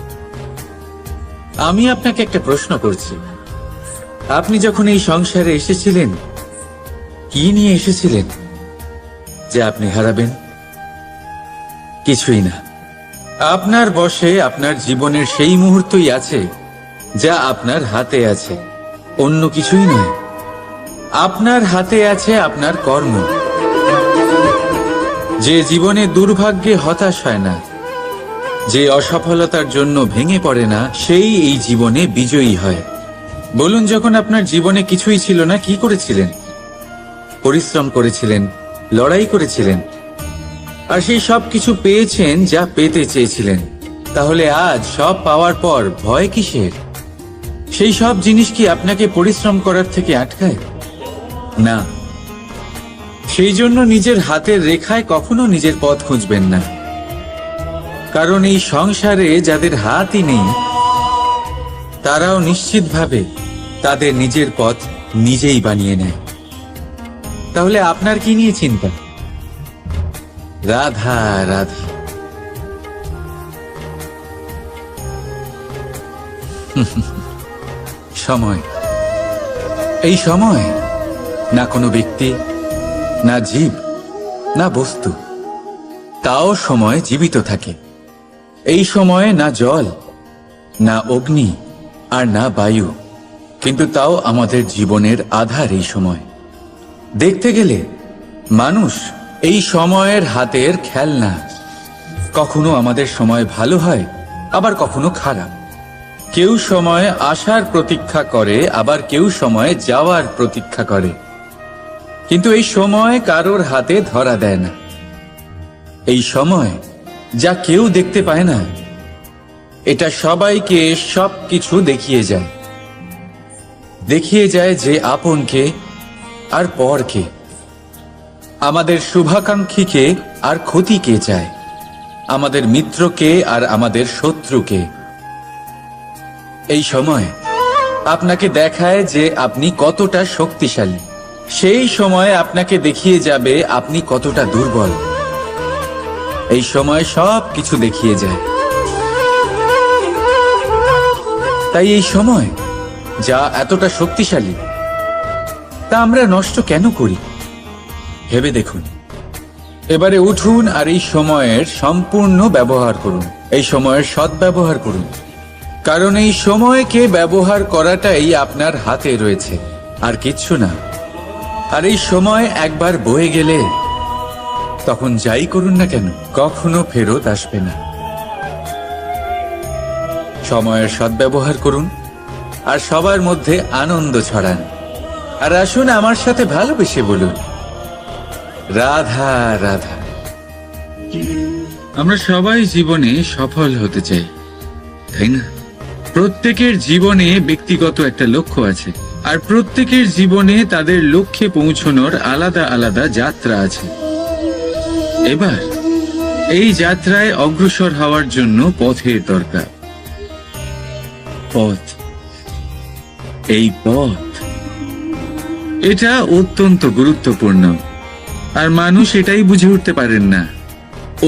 আমি আপনাকে একটা প্রশ্ন করছি। আপনি যখন এই সংসারে এসেছিলেন, কি নিয়ে এসেছিলেন যে আপনি হারাবেন? কিছুই না। আপনার বশে আপনার জীবনের সেই মুহূর্তই আছে যা আপনার হাতে আছে, অন্য কিছুই নয়। আপনার হাতে আছে আপনার কর্ম। যে জীবনে দুর্ভাগ্যে হতাশ হয় না, যে অসফলতার জন্য ভেঙে পড়ে না, সেই এই জীবনে বিজয়ী হয়। বলুন, যখন আপনার জীবনে কিছুই ছিল না, কি করেছিলেন? পরিশ্রম করেছিলেন, লড়াই করেছিলেন, আর সেই সব কিছু পেয়েছেন যা পেতে চেয়েছিলেন। তাহলে আজ সব পাওয়ার পর ভয় কিসের? সেই সব জিনিস কি আপনাকে পরিশ্রম করার থেকে আটকায়? না। সেই জন্য নিজের হাতের রেখায় কখনো নিজের পথ খুঁজবেন না। কারণ এই সংসারে যাদের হাতই নেই, তারাও নিশ্চিতভাবে তাদের নিজের পথ নিজেই বানিয়ে নেয়। তাহলে আপনার কি নিয়ে চিন্তা? রাধা রাধা। সময়, এই সময় না কোনো ব্যক্তি, না জীব, না বস্তু, তাও সময় জীবিত থাকে। এই সময়ে না জল, না অগ্নি, আর না বায়ু, কিন্তু তাও আমাদের জীবনের আধার এই সময়। দেখতে গেলে মানুষ এই সময়ের হাতের খেলনা। কখনো আমাদের সময় ভালো হয়, আবার কখনো খারাপ। কেউ সময় আসার প্রতীক্ষা করে, আবার কেউ সময় যাওয়ার প্রতীক্ষা করে। কিন্তু এই সময় কারোর হাতে ধরা দেয় না। এই সময় যা কেউ দেখতে পায় না, এটা সবাইকে সবকিছু দেখিয়ে যায়। দেখিয়ে যায় যে আপন কে আর পর কে, আমাদের শুভাকাঙ্ক্ষীকে আর ক্ষতি কে চায়, আমাদের মিত্রকে আর আমাদের শত্রুকে। এই সময় আপনাকে দেখায় যে আপনি কতটা শক্তিশালী। সেই সময় আপনাকে দেখিয়ে যাবে আপনি কতটা দুর্বল। এই সময় সব কিছু দেখিয়ে যায়। তাই এই সময় যা এতটা শক্তিশালী, তা আমরা নষ্ট কেন করি? ভেবে দেখুন। এবারে উঠুন আর এই সময়ের সম্পূর্ণ ব্যবহার করুন। এই সময়ের সদ্ব্যবহার করুন। কারণ এই সময়কে ব্যবহার করাটাই আপনার হাতে রয়েছে, আর কিচ্ছু না। আর এই সময় একবার বয়ে গেলে তখন যাই করুন না কেন, কখনো ফেরত আসবে না। সময়ের সদ্ব্যবহার করুন, আর সবার মধ্যে আনন্দ ছড়ান। আর আসুন আমার সাথে ভালোবেসে বলুন, রাধা রাধা। আমরা সবাই জীবনে সফল হতে চাই, তাই না? প্রত্যেকের জীবনে ব্যক্তিগত একটা লক্ষ্য আছে, আর প্রত্যেকের জীবনে তাদের লক্ষ্যে পৌঁছানোর আলাদা আলাদা যাত্রা আছে। এবার এই যাত্রায় অগ্রসর হওয়ার জন্য পথের দরকার। পথ, এই পথ, এটা অত্যন্ত গুরুত্বপূর্ণ। আর মানুষ এটাই বুঝে উঠতে পারেন না।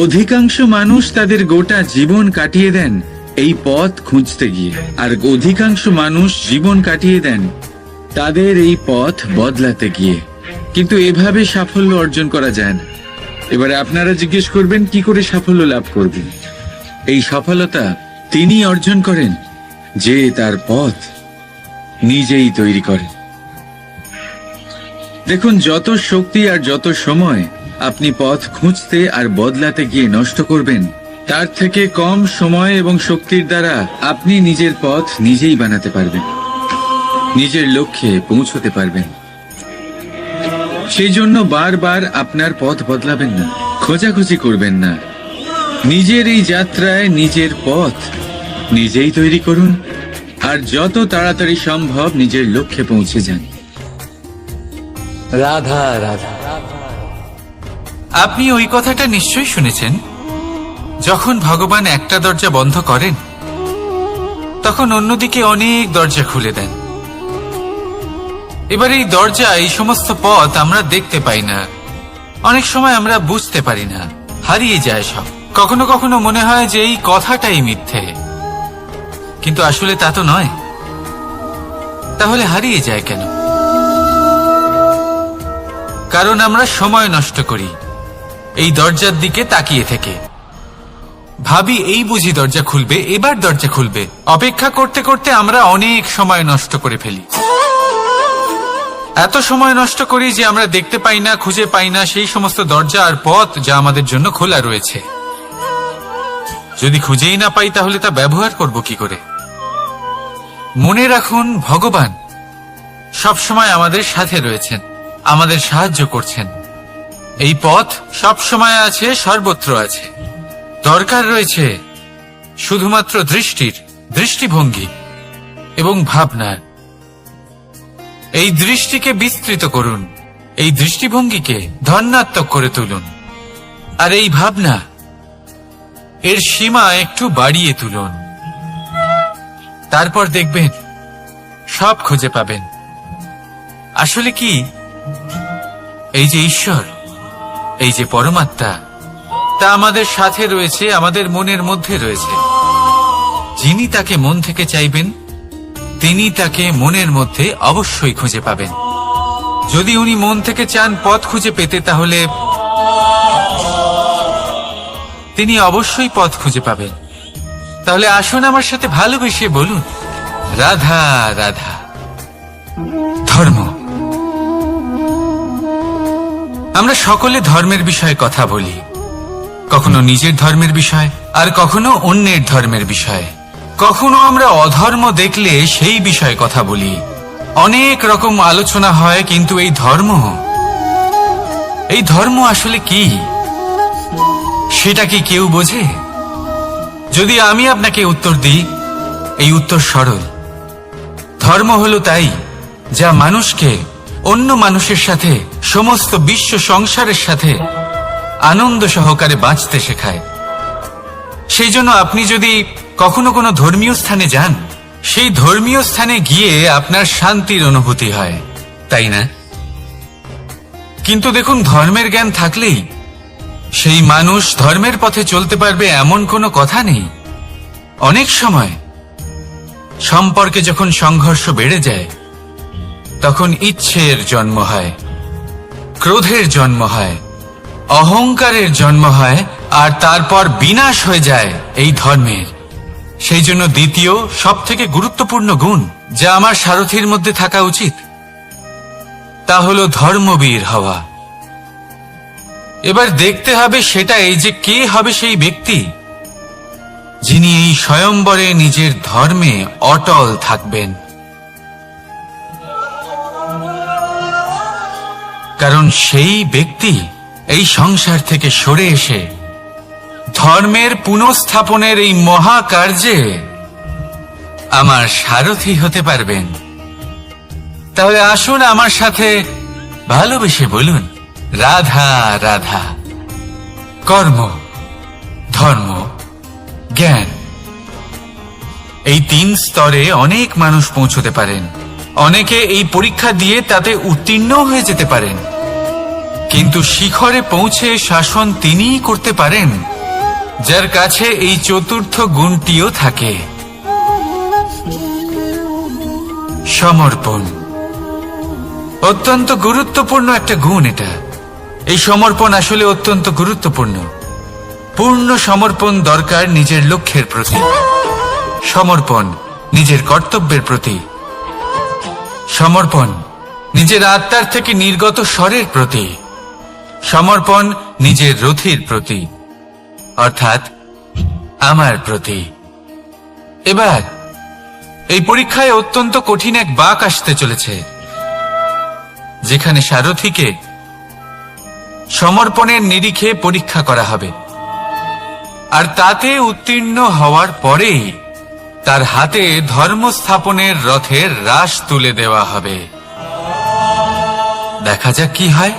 অধিকাংশ মানুষ তাদের গোটা জীবন কাটিয়ে দেন এই পথ খুঁজতে গিয়ে, আর অধিকাংশ মানুষ জীবন কাটিয়ে দেন তাদের এই পথ বদলাতে গিয়ে। কিন্তু এভাবে সাফল্য অর্জন করা যায় না। এবারে আপনারা জিজ্ঞেস করবেন, কি করে সাফল্য লাভ করবেন? এই সফলতা তিনি অর্জন করেন যে তার পথ নিজেই তৈরি করেন। দেখুন, যত শক্তি আর যত সময় আপনি পথ খুঁজতে আর বদলাতে গিয়ে নষ্ট করবেন, তার থেকে কম সময় এবং শক্তির দ্বারা আপনি নিজের পথ নিজেই বানাতে পারবেন, নিজের লক্ষ্যে পৌঁছতে পারবেন। সেই জন্য বারবার আপনার পথ বদলাবেন না, খোঁজাখুঁজি করবেন না। নিজের এই যাত্রায় নিজের পথ নিজেই তৈরি করুন, আর যত তাড়াতাড়ি সম্ভব নিজের লক্ষ্যে পৌঁছে যান। রাধা রাধা। আপনি ওই কথাটা নিশ্চয়ই শুনেছেন, যখন ভগবান একটা দরজা বন্ধ করেন তখন অন্যদিকে অনেক দরজা খুলে দেন। এবার এই দরজা, এই সমস্ত পথ আমরা দেখতে পাই না, অনেক সময় আমরা বুঝতে পারি না, হারিয়ে যায় সব। কখনো কখনো মনে হয় যে এই কথাটাই মিথ্যে, কিন্তু আসলে তা তো নয়। তাহলে হারিয়ে যায় কেন? কারণ আমরা সময় নষ্ট করি এই দরজার দিকে তাকিয়ে থেকে। ভাবি এই বুঝি দরজা খুলবে, এবার দরজা খুলবে। অপেক্ষা করতে করতে আমরা অনেক সময় নষ্ট করে ফেলি। এত সময় নষ্ট করি যে আমরা দেখতে পাই না, খুঁজে পাই না সেই সমস্ত দরজা আর পথ যা আমাদের জন্য খোলা রয়েছে। যদি খুঁজেই না পাই তাহলে তা ব্যবহার করব কি করে? মনে রাখুন, ভগবান সবসময় আমাদের সাথে রয়েছেন, আমাদের সাহায্য করছেন। এই পথ সব সময় আছে, সর্বত্র আছে। দরকার রয়েছে শুধুমাত্র দৃষ্টির, দৃষ্টিভঙ্গি এবং ভাবনার। এই দৃষ্টিকে বিস্তৃত করুন, এই দৃষ্টিভঙ্গিকে ধনাত্মক করে তুলুন, আর এই ভাবনা, এর সীমা একটু বাড়িয়ে তুলুন। তারপর দেখবেন সব খুঁজে পাবেন। আসলে কি, এই যে ঈশ্বর, এই যে পরমাত্মা, তা আমাদের সাথে রয়েছে, আমাদের মনের মধ্যে রয়েছে। যিনি তাকে মন থেকে চাইবেন তিনি তাকে মনের মধ্যে অবশ্যই খুঁজে পাবেন। যদি উনি মন থেকে চান পথ খুঁজে পেতে, তাহলে তিনি অবশ্যই পথ খুঁজে পাবেন। তাহলে আসুন আমার সাথে ভালোবেসে বলুন, রাধা রাধা। ধর্ম, আমরা সকলে ধর্মের বিষয়ে কথা বলি, কখনো নিজের ধর্মের বিষয়, আর কখনো অন্যের ধর্মের বিষয়। কখনো আমরা অধর্ম দেখলে সেই বিষয়ে কথা বলি। অনেক রকম আলোচনা হয়, কিন্তু এই ধর্ম আসলে কি, সেটা কি কেউ বোঝে? যদি আমি আপনাকে উত্তর দিই, এই উত্তর সরল। ধর্ম হলো তাই যা মানুষকে অন্য মানুষের সাথে, সমস্ত বিশ্ব সংসারের সাথে আনন্দ সহকারে বাঁচতে শেখায়। সেই জন্য আপনি যদি কখনো কোনো ধর্মীয় স্থানে যান, সেই ধর্মীয় স্থানে গিয়ে আপনার শান্তির অনুভূতি হয়, তাই না? কিন্তু দেখুন, ধর্মের জ্ঞান থাকলেই সেই মানুষ ধর্মের পথে চলতে পারবে এমন কোনো কথা নেই। অনেক সময় সম্পর্কে যখন সংঘর্ষ বেড়ে যায়, তখন ইচ্ছের জন্ম হয়, ক্রোধের জন্ম হয়, অহংকারের জন্ম হয়, আর তারপর বিনাশ হয়ে যায় এই ধর্মের। সেই জন্য দ্বিতীয় সবথেকে গুরুত্বপূর্ণ গুণ যা আমার সারথীর মধ্যে থাকা উচিত, তা হলো ধর্মবীর হওয়া। এবার দেখতে হবে সেটা এই যে কে হবে সেই ব্যক্তি যিনি এই স্বয়ম্বরে নিজের ধর্মে অটল থাকবেন। কারণ সেই ব্যক্তি এই সংসার থেকে সরে এসে ধর্মের পুনঃস্থাপনের এই মহাকার্যে আমার সারথি হতে পারবেন। তাহলে আসুন আমার সাথে ভালোবেসে বলুন, রাধা রাধা। কর্ম, ধর্ম, জ্ঞান, এই 3 স্তরে অনেক মানুষ পৌঁছতে পারেন। অনেকে এই পরীক্ষা দিয়ে তাতে উত্তীর্ণ হয়ে যেতে পারেন, কিন্তু শিখরে পৌঁছে শাসন তিনিই করতে পারেন যার কাছে এই চতুর্থ গুণটিও থাকে, সমর্পণ। অত্যন্ত গুরুত্বপূর্ণ একটা গুণ এটা। এই সমর্পণ আসলে অত্যন্ত গুরুত্বপূর্ণ। পূর্ণ সমর্পণ দরকার নিজের লক্ষ্যের প্রতি, সমর্পণ নিজের কর্তব্যের প্রতি, সমর্পণ নিজের আত্মার থেকে নির্গত স্বরের প্রতি, সমর্পণ নিজের রথির প্রতি, অর্থাৎ আমার প্রতি। এবার এই পরীক্ষায় অত্যন্ত কঠিন এক বাঁক আসতে চলেছে, যেখানে সারথিকে সমর্পণের নিরিখে পরীক্ষা করা হবে, আর তাতে উত্তীর্ণ হওয়ার পরেই তার হাতে ধর্ম স্থাপনের রথের রাশ তুলে দেওয়া হবে। দেখা যাক কি হয়।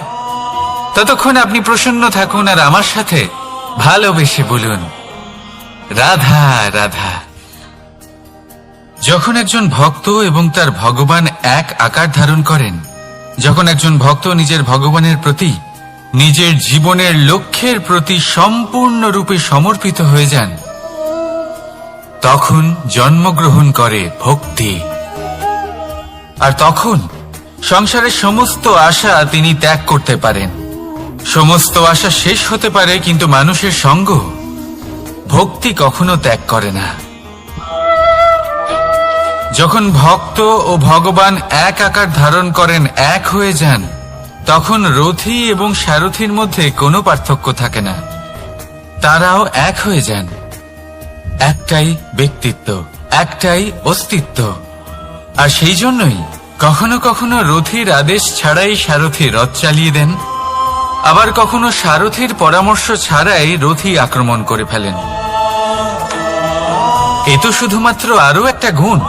ততক্ষণ আপনি প্রসন্ন থাকুন আর আমার সাথে ভালোবেসে বলুন, রাধা রাধা। যখন একজন ভক্ত এবং তার ভগবান এক আকার ধারণ করেন, যখন একজন ভক্ত নিজের ভগবানের প্রতি, নিজের জীবনের লক্ষ্যের প্রতি সম্পূর্ণরূপে সমর্পিত হয়ে যান, তখন জন্মগ্রহণ করে ভক্তি। আর তখন সংসারের সমস্ত আশা তিনি ত্যাগ করতে পারেন। সমস্ত আশা শেষ হতে পারে, কিন্তু মানুষের সঙ্গ ভক্তি কখনো ত্যাগ করে না। যখন ভক্ত ও ভগবান এক আকার ধারণ করেন, এক হয়ে যান, তখন রথী এবং সারথীর মধ্যে কোনো পার্থক্য থাকে না। তারাও এক হয়ে যান। একটাই ব্যক্তিত্ব, একটাই অস্তিত্ব। আর সেই জন্যই কখনো কখনো রথীর আদেশ ছাড়াই সারথী রথ চালিয়ে দেন, আবার কখনো সারথীর পরামর্শ ছাড়াই রথী আক্রমণ করে ফেলেন। এ তো শুধুমাত্র আরও একটা গুণ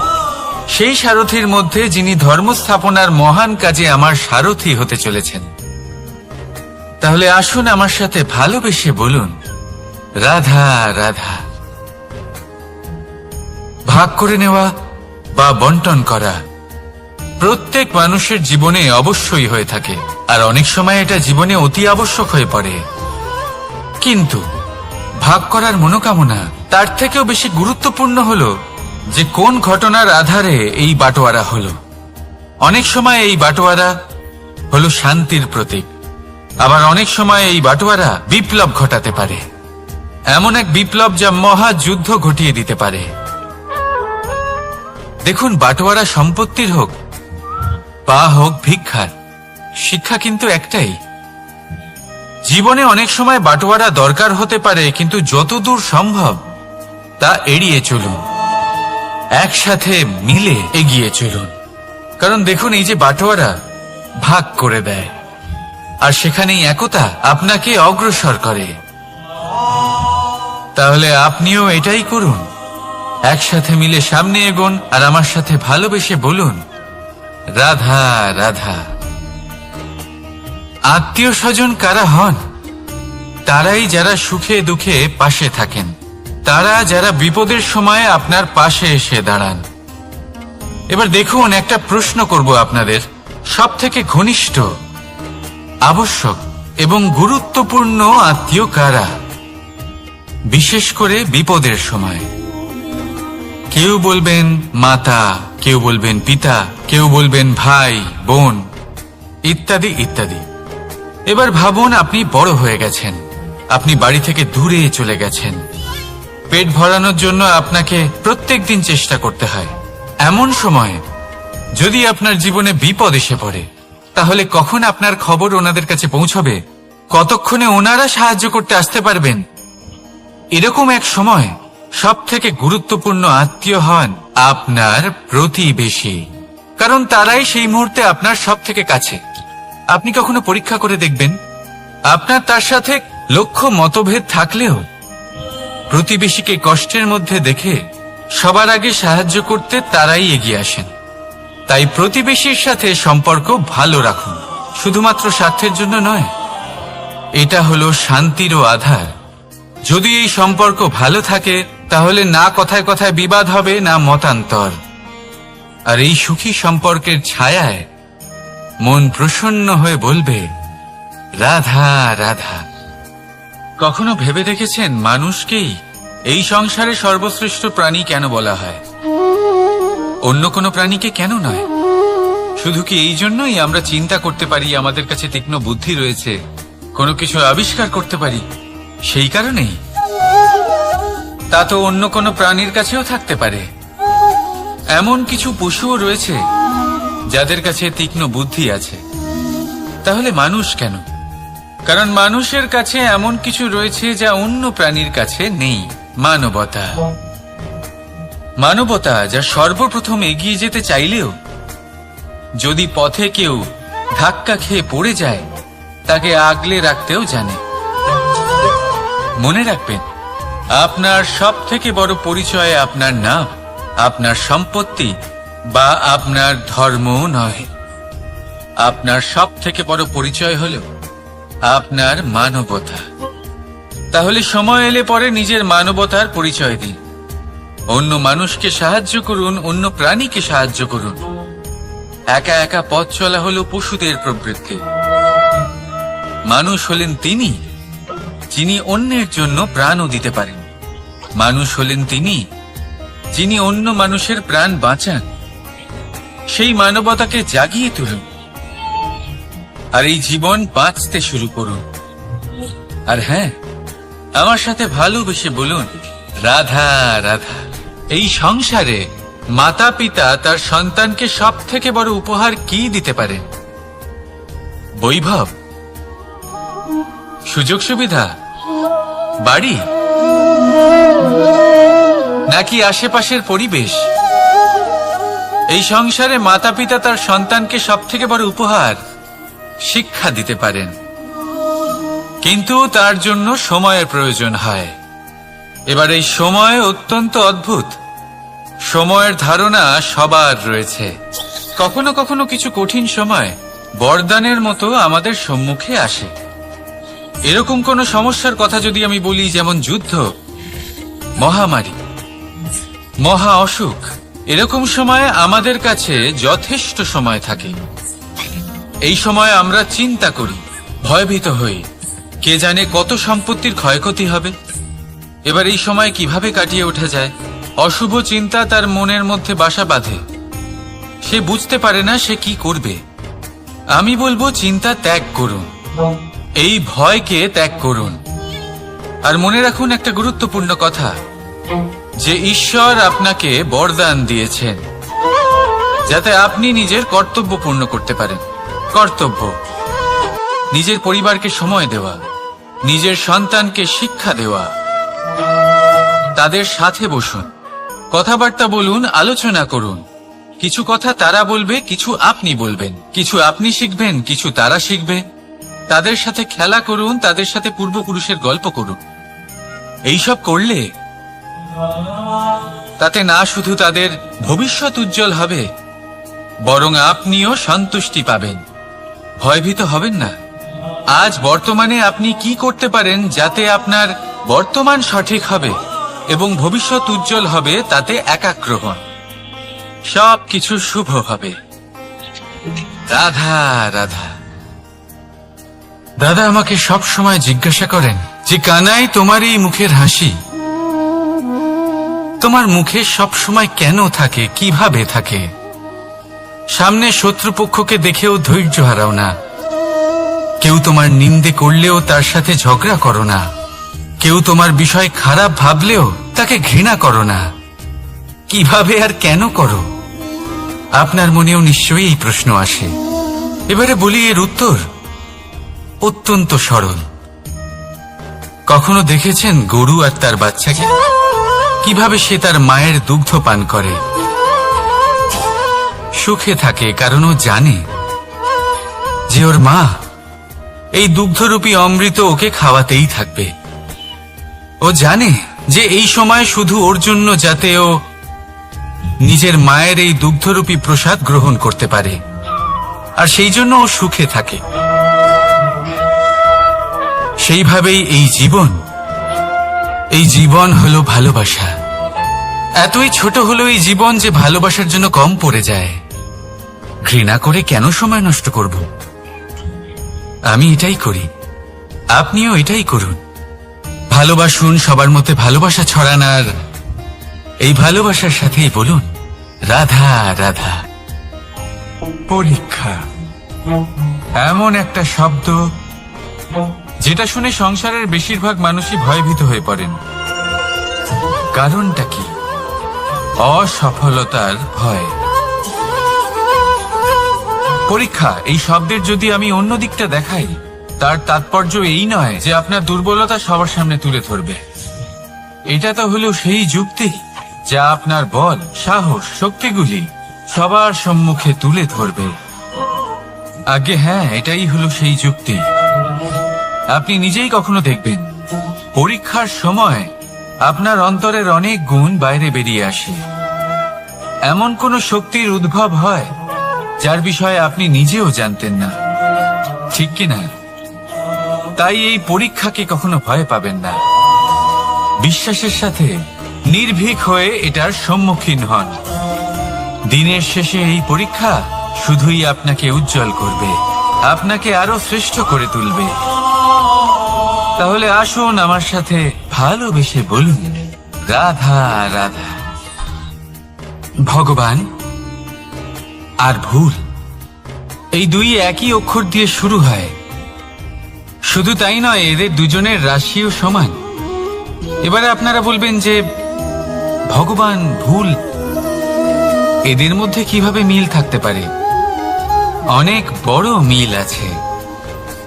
সেই সারথীর মধ্যে, যিনি ধর্ম স্থাপনার মহান কাজে আমার সারথী হতে চলেছেন। তাহলে আসুন আমার সাথে ভালোবেসে বলুন, রাধা রাধা। ভাগ করে নেওয়া বা বন্টন করা প্রত্যেক মানুষের জীবনে অবশ্যই হয়ে থাকে, আর অনেক সময় এটা জীবনে অতি আবশ্যক হয়ে পড়ে। কিন্তু ভাগ করার মনোকামনা তার থেকেও বেশি গুরুত্বপূর্ণ হলো যে কোন ঘটনার আধারে এই বাটোয়ারা হলো। অনেক সময় এই বাটোয়ারা হলো শান্তির প্রতীক, আবার অনেক সময় এই বাটোয়ারা বিপ্লব ঘটাতে পারে, এমন এক বিপ্লব যা মহাযুদ্ধ ঘটিয়ে দিতে পারে। দেখুন, বাটোয়ারা সম্পত্তির হোক বা হোক ভিক্ষার, শিক্ষা কিন্তু একটাই। জীবনে অনেক সময় বাটোয়ারা দরকার হতে পারে, কিন্তু যতদূর সম্ভব তা এড়িয়ে চলুন, একসাথে মিলে এগিয়ে চলুন। কারণ দেখুন, এই যে বাটোয়ারা ভাগ করে দেয়, আর সেখানেই একতা আপনাকে অগ্রসর করে। তাহলে আপনিও এটাই করুন, একসাথে মিলে সামনে এগোন, আর আমার সাথে ভালোবেসে বলুন, রাধা রাধা। আত্মীয় স্বজন কারা হন? তারাই যারা সুখে দুঃখে পাশে থাকেন, তারা যারা বিপদের সময় আপনার পাশে এসে দাঁড়ান। এবার দেখুন, একটা প্রশ্ন করব আপনাদের, সব থেকে ঘনিষ্ঠ, আবশ্যক এবং গুরুত্বপূর্ণ আত্মীয় কারা, বিশেষ করে বিপদের সময়? কেউ বলবেন মাতা, কেউ বলবেন পিতা, কেউ বলবেন ভাই বোন, ইত্যাদি ইত্যাদি। এবার ভাবুন, আপনি বড় হয়ে গেছেন, আপনি বাড়ি থেকে দূরে চলে গেছেন, পেট ভরানোর জন্য আপনাকে প্রত্যেকদিন চেষ্টা করতে হয়। এমন সময় যদি আপনার জীবনে বিপদ এসে পড়ে, তাহলে কখন আপনার খবর ওনাদের কাছে পৌঁছবে? কতক্ষণে ওনারা সাহায্য করতে আসতে পারবেন? এরকম এক সময় সব থেকে গুরুত্বপূর্ণ আত্মীয় হন আপনার প্রতিবেশী, কারণ তারাই সেই মুহূর্তে আপনার সব থেকে কাছে। আপনি কখনো পরীক্ষা করে দেখবেন, আপনার তার সাথে লক্ষ্য মতভেদ থাকলেও প্রতিবেশীকে কষ্টের মধ্যে দেখে সবার আগে সাহায্য করতে তারাই এগিয়ে আসেন। তাই প্রতিবেশীর সাথে সম্পর্ক ভালো রাখুন, শুধুমাত্র স্বার্থের জন্য নয়। এটা হলো শান্তিরও আধার। যদি এই সম্পর্ক ভালো থাকে তাহলে না কথায় কথায় বিবাদ হবে, না মতান্তর। আর এই সুখী সম্পর্কের ছায়ায় মন প্রসন্ন হয়ে বলবে, রাধা রাধা। কখনো ভেবে দেখেছেন মানুষকেই এই সংসারে সর্বশ্রেষ্ঠ প্রাণী কেন বলা হয়? অন্য কোনো প্রাণীকে কেন নয়? শুধু কি এই জন্যই আমরা চিন্তা করতে পারি, আমাদের কাছে তীক্ষ্ণ বুদ্ধি রয়েছে, কোনো কিছু আবিষ্কার করতে পারি, সেই কারণেই? তা তো অন্য কোনো প্রাণীর কাছেও থাকতে পারে। এমন কিছু পশুও রয়েছে যাদের কাছে তীক্ষ্ণ বুদ্ধি আছে। তাহলে মানুষ কেন? কারণ মানুষের কাছে এমন কিছু রয়েছে যা অন্য প্রাণীর কাছে নেই। মানবতা। মানবতা যা সর্বপ্রথম এগিয়ে যেতে চাইলেও যদি পথে কেউ ধাক্কা খেয়ে পড়ে যায় তাকে আগলে রাখতেও জানে। মনে রাখবেন, আপনার সব থেকে বড় পরিচয় আপনার নাম, আপনার সম্পত্তি বা আপনার ধর্মও নয়। আপনার সব থেকে বড় পরিচয় হল আপনার মানবতা। তাহলে সময় এলে পরে নিজের মানবতার পরিচয় দিন। অন্য মানুষকে সাহায্য করুন, অন্য প্রাণীকে সাহায্য করুন। একা একা পথ চলা হলো পশুদের প্রবৃত্তি। মানুষ হলেন তিনি যিনি অন্যের জন্য প্রাণও দিতে পারেন। মানুষ হলেন তিনি যিনি অন্য মানুষের প্রাণ বাঁচান। সেই মানবতাকে জাগিয়ে তুলুন আর এই জীবন বাঁচতে শুরু করুন। আর হ্যাঁ, আমার সাথে ভালোবেসে বলুন, রাধা রাধা। এই সংসারে মাতা পিতা তার সন্তানকে সব থেকে বড় উপহার কি দিতে পারেন? বৈভব, সুযোগ সুবিধা, বাড়ি, নাকি আশেপাশের পরিবেশ? এই সংসারে মাতা পিতা তার সন্তানকে সব থেকে বড় উপহার শিক্ষা দিতে পারেন, কিন্তু তার জন্য সময়ের প্রয়োজন হয়। এবার এই সময় অত্যন্ত অদ্ভুত। সময়ের ধারণা সবার রয়েছে। কখনো কখনো কিছু কঠিন সময় বরদানের মতো আমাদের সম্মুখে আসে। এরকম কোন সমস্যার কথা যদি আমি বলি, যেমন যুদ্ধ, মহামারী, মহা অসুখ, এরকম সময় আমাদের কাছে যথেষ্ট সময় থাকে। এই সময় আমরা চিন্তা করি, ভয়ভীত হই, কে জানে কত সম্পত্তির ক্ষয়ক্ষতি হবে। এবার এই সময় কিভাবে কাটিয়ে ওঠা যায়? অশুভ চিন্তা তার মনের মধ্যে বাসা বাঁধে। সে বুঝতে পারে না সে কি করবে। আমি বলবো, চিন্তা ত্যাগ করুন, এই ভয়কে ত্যাগ করুন। আর মনে রাখুন একটা গুরুত্বপূর্ণ কথা, যে ঈশ্বর আপনাকে বরদান দিয়েছেন যাতে আপনি নিজের কর্তব্য পূর্ণ করতে পারেন। কর্তব্য, নিজের পরিবারকে সময় দেওয়া, নিজের সন্তানকে শিক্ষা দেওয়া। তাদের সাথে বসুন, কথাবার্তা বলুন, আলোচনা করুন। কিছু কথা তারা বলবে, কিছু আপনি বলবেন, কিছু আপনি শিখবেন, কিছু তারা শিখবে। তাদের সাথে খেলা করুন, তাদের সাথে পূর্বপুরুষের গল্প করুন। এইসব করলে তাতে না শুধু তাদের ভবিষ্যৎ উজ্জ্বল হবে, বরং আপনিও সন্তুষ্টি পাবেন। ভয়ভীত হবেন না। আজ বর্তমানে আপনি কি করতে পারেন যাতে আপনার বর্তমান সঠিক হবে এবং ভবিষ্যৎ উজ্জ্বল হবে, তাতে একাগ্র হন। সব কিছু শুভ হবে। রাধা রাধা। দাদা আমাকে সব সময় জিজ্ঞাসা করেন যে, কানাই, তোমার এই মুখের হাসি, তোমার মুখে সব সময় কেন থাকে, কিভাবে থাকে? সামনে শত্রুপক্ষকে দেখেও ধৈর্য হারাও না। কেউ তোমার নিন্দে করলেও তার সাথে ঝগড়া করো না। কেউ তোমার বিষয় খারাপ ভাবলেও তাকে ঘৃণা করো না। কিভাবে আর কেন করো? আপনার মনেও নিশ্চয়ই এই প্রশ্ন আসে। এবারে বলি, এর উত্তর অত্যন্ত সরল। কখনো দেখেছেন গরু আর তার বাচ্চাকে কিভাবে সে তার মায়ের দুগ্ধ পান করে? সুখে থাকে কারণ ও জানে যে ওর মা এই দুগ্ধরূপী অমৃত ওকে খাওয়াতেই থাকবে। ও জানে যে এই সময় শুধু ওর জন্য, যাতে ও নিজের মায়ের এই দুগ্ধরূপী প্রসাদ গ্রহণ করতে পারে, আর সেই জন্য ও সুখে থাকে। সেইভাবেই এই জীবন হলো ভালোবাসা। এতই ছোট হলো এই জীবন যে ভালোবাসার জন্য কম পড়ে যায়। ঘৃণা করে কেন সময় নষ্ট করব? আমি এটাই করি, আপনিও এটাই করুন। ভালোবাসুন, সবার মধ্যে ভালোবাসা ছড়ান, আর এই ভালোবাসার সাথেই বলুন রাধা রাধা। পরীক্ষা এমন একটা শব্দ যেটা শুনে সংসারের বেশিরভাগ মানুষই ভয়ভীত হয়ে পড়েন। কারণটা কি? অসফলতার ভয়। পরীক্ষা এই শব্দের যদি আমি অন্য দিকটা দেখাই, তার তাৎপর্য এই নয় যে আপনার দুর্বলতা সবার সামনে তুলে ধরবে। এটা তো হলো সেই যুক্তি যা আপনার বল, সাহস, শক্তিগুলি সবার সম্মুখে তুলে ধরবে। আগে হ্যাঁ, এটাই হলো সেই যুক্তি। আপনি নিজেই কখনো দেখবেন পরীক্ষার সময় আপনার অন্তরের অনেক গুণ বাইরে বেরিয়ে আসে। এমন কোন শক্তির উদ্ভব হয় যার বিষয়ে আপনি নিজেও জানতেন না, ঠিক কিনা? তাই এই পরীক্ষাকে কখনো ভয় পাবেন না। বিশ্বাসের সাথে নির্ভীক হয়ে এটার সম্মুখীন হন। দিনের শেষে এই পরীক্ষা শুধুই আপনাকে উজ্জ্বল করবে, আপনাকে আরো শ্রেষ্ঠ করে তুলবে। তাহলে আসুন আমার সাথে ভালোবেসে বলুন রাধা রাধা। ভগবান আর ভুল, এই দুই একই অক্ষর দিয়ে শুরু হয়। শুধু তাই নয়, এদের দুজনের রাশিও সমান। এবারে আপনারা বলবেন যে ভগবান, ভুল, এদের মধ্যে কিভাবে মিল থাকতে পারে? অনেক বড় মিল আছে।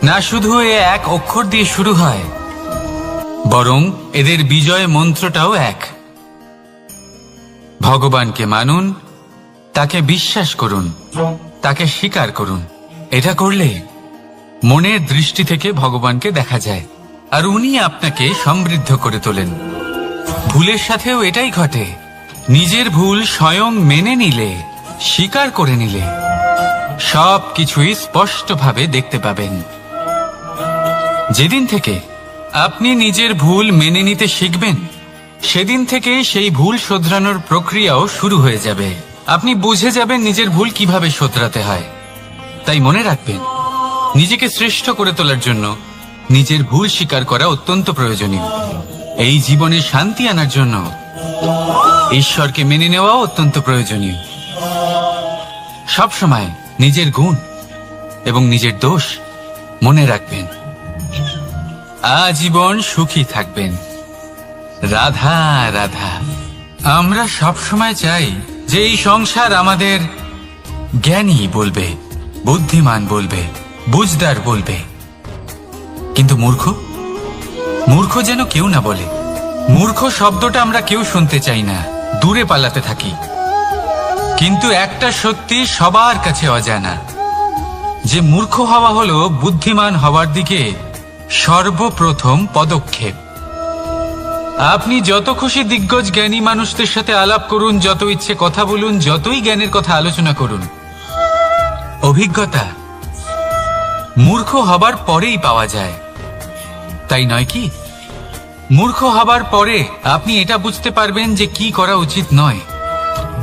না শুধু এ এক অক্ষর দিয়ে শুরু হয়, বরং এদের বিজয় মন্ত্রটাও এক। ভগবানকে মানুন, তাকে বিশ্বাস করুন, তাকে স্বীকার করুন। এটা করলে মনের দৃষ্টি থেকে ভগবানকে দেখা যায়, আর উনি আপনাকে সমৃদ্ধ করে তোলেন। ভুলের সাথেও এটাই ঘটে। নিজের ভুল স্বয়ং মেনে নিলে, স্বীকার করে নিলে সব কিছুই স্পষ্টভাবে দেখতে পাবেন। যেদিন থেকে আপনি নিজের ভুল মেনে নিতে শিখবেন, সেদিন থেকে সেই ভুল শোধরানোর প্রক্রিয়াও শুরু হয়ে যাবে। আপনি বুঝে যাবেন নিজের ভুল কিভাবে শোধরাতে হয়। তাই মনে রাখবেন, নিজেকে শ্রেষ্ঠ করে তোলার জন্য নিজের ভুল স্বীকার করা অত্যন্ত প্রয়োজনীয়। এই জীবনে শান্তি আনার জন্য ঈশ্বরকে মেনে নেওয়াও অত্যন্ত প্রয়োজনীয়। সবসময় নিজের গুণ এবং নিজের দোষ মনে রাখবেন। আজীবন সুখী থাকবেন। রাধা রাধা। আমরা সবসময় চাই যে এই সংসার আমাদের জ্ঞানী বলবে, বুদ্ধিমান বলবে, বুঝদার বলবে, কিন্তু মূর্খ যেন কেউ না বলে। মূর্খ শব্দটা আমরা কেউ শুনতে চাই না, দূরে পালাতে থাকি। কিন্তু একটা সত্যি সবার কাছে অজানা, যে মূর্খ হওয়া হলো বুদ্ধিমান হওয়ার দিকে সর্বপ্রথম পদক্ষেপ। আপনি যত খুশি দিগ্গজ জ্ঞানী মানুষদের সাথে আলাপ করুন, যত ইচ্ছে কথা বলুন, যতই জ্ঞানের কথা আলোচনা করুন, অভিজ্ঞতা মূর্খ হবার পরেই পাওয়া যায়, তাই নয় কি? মূর্খ হবার পরে আপনি এটা বুঝতে পারবেন যে কি করা উচিত নয়।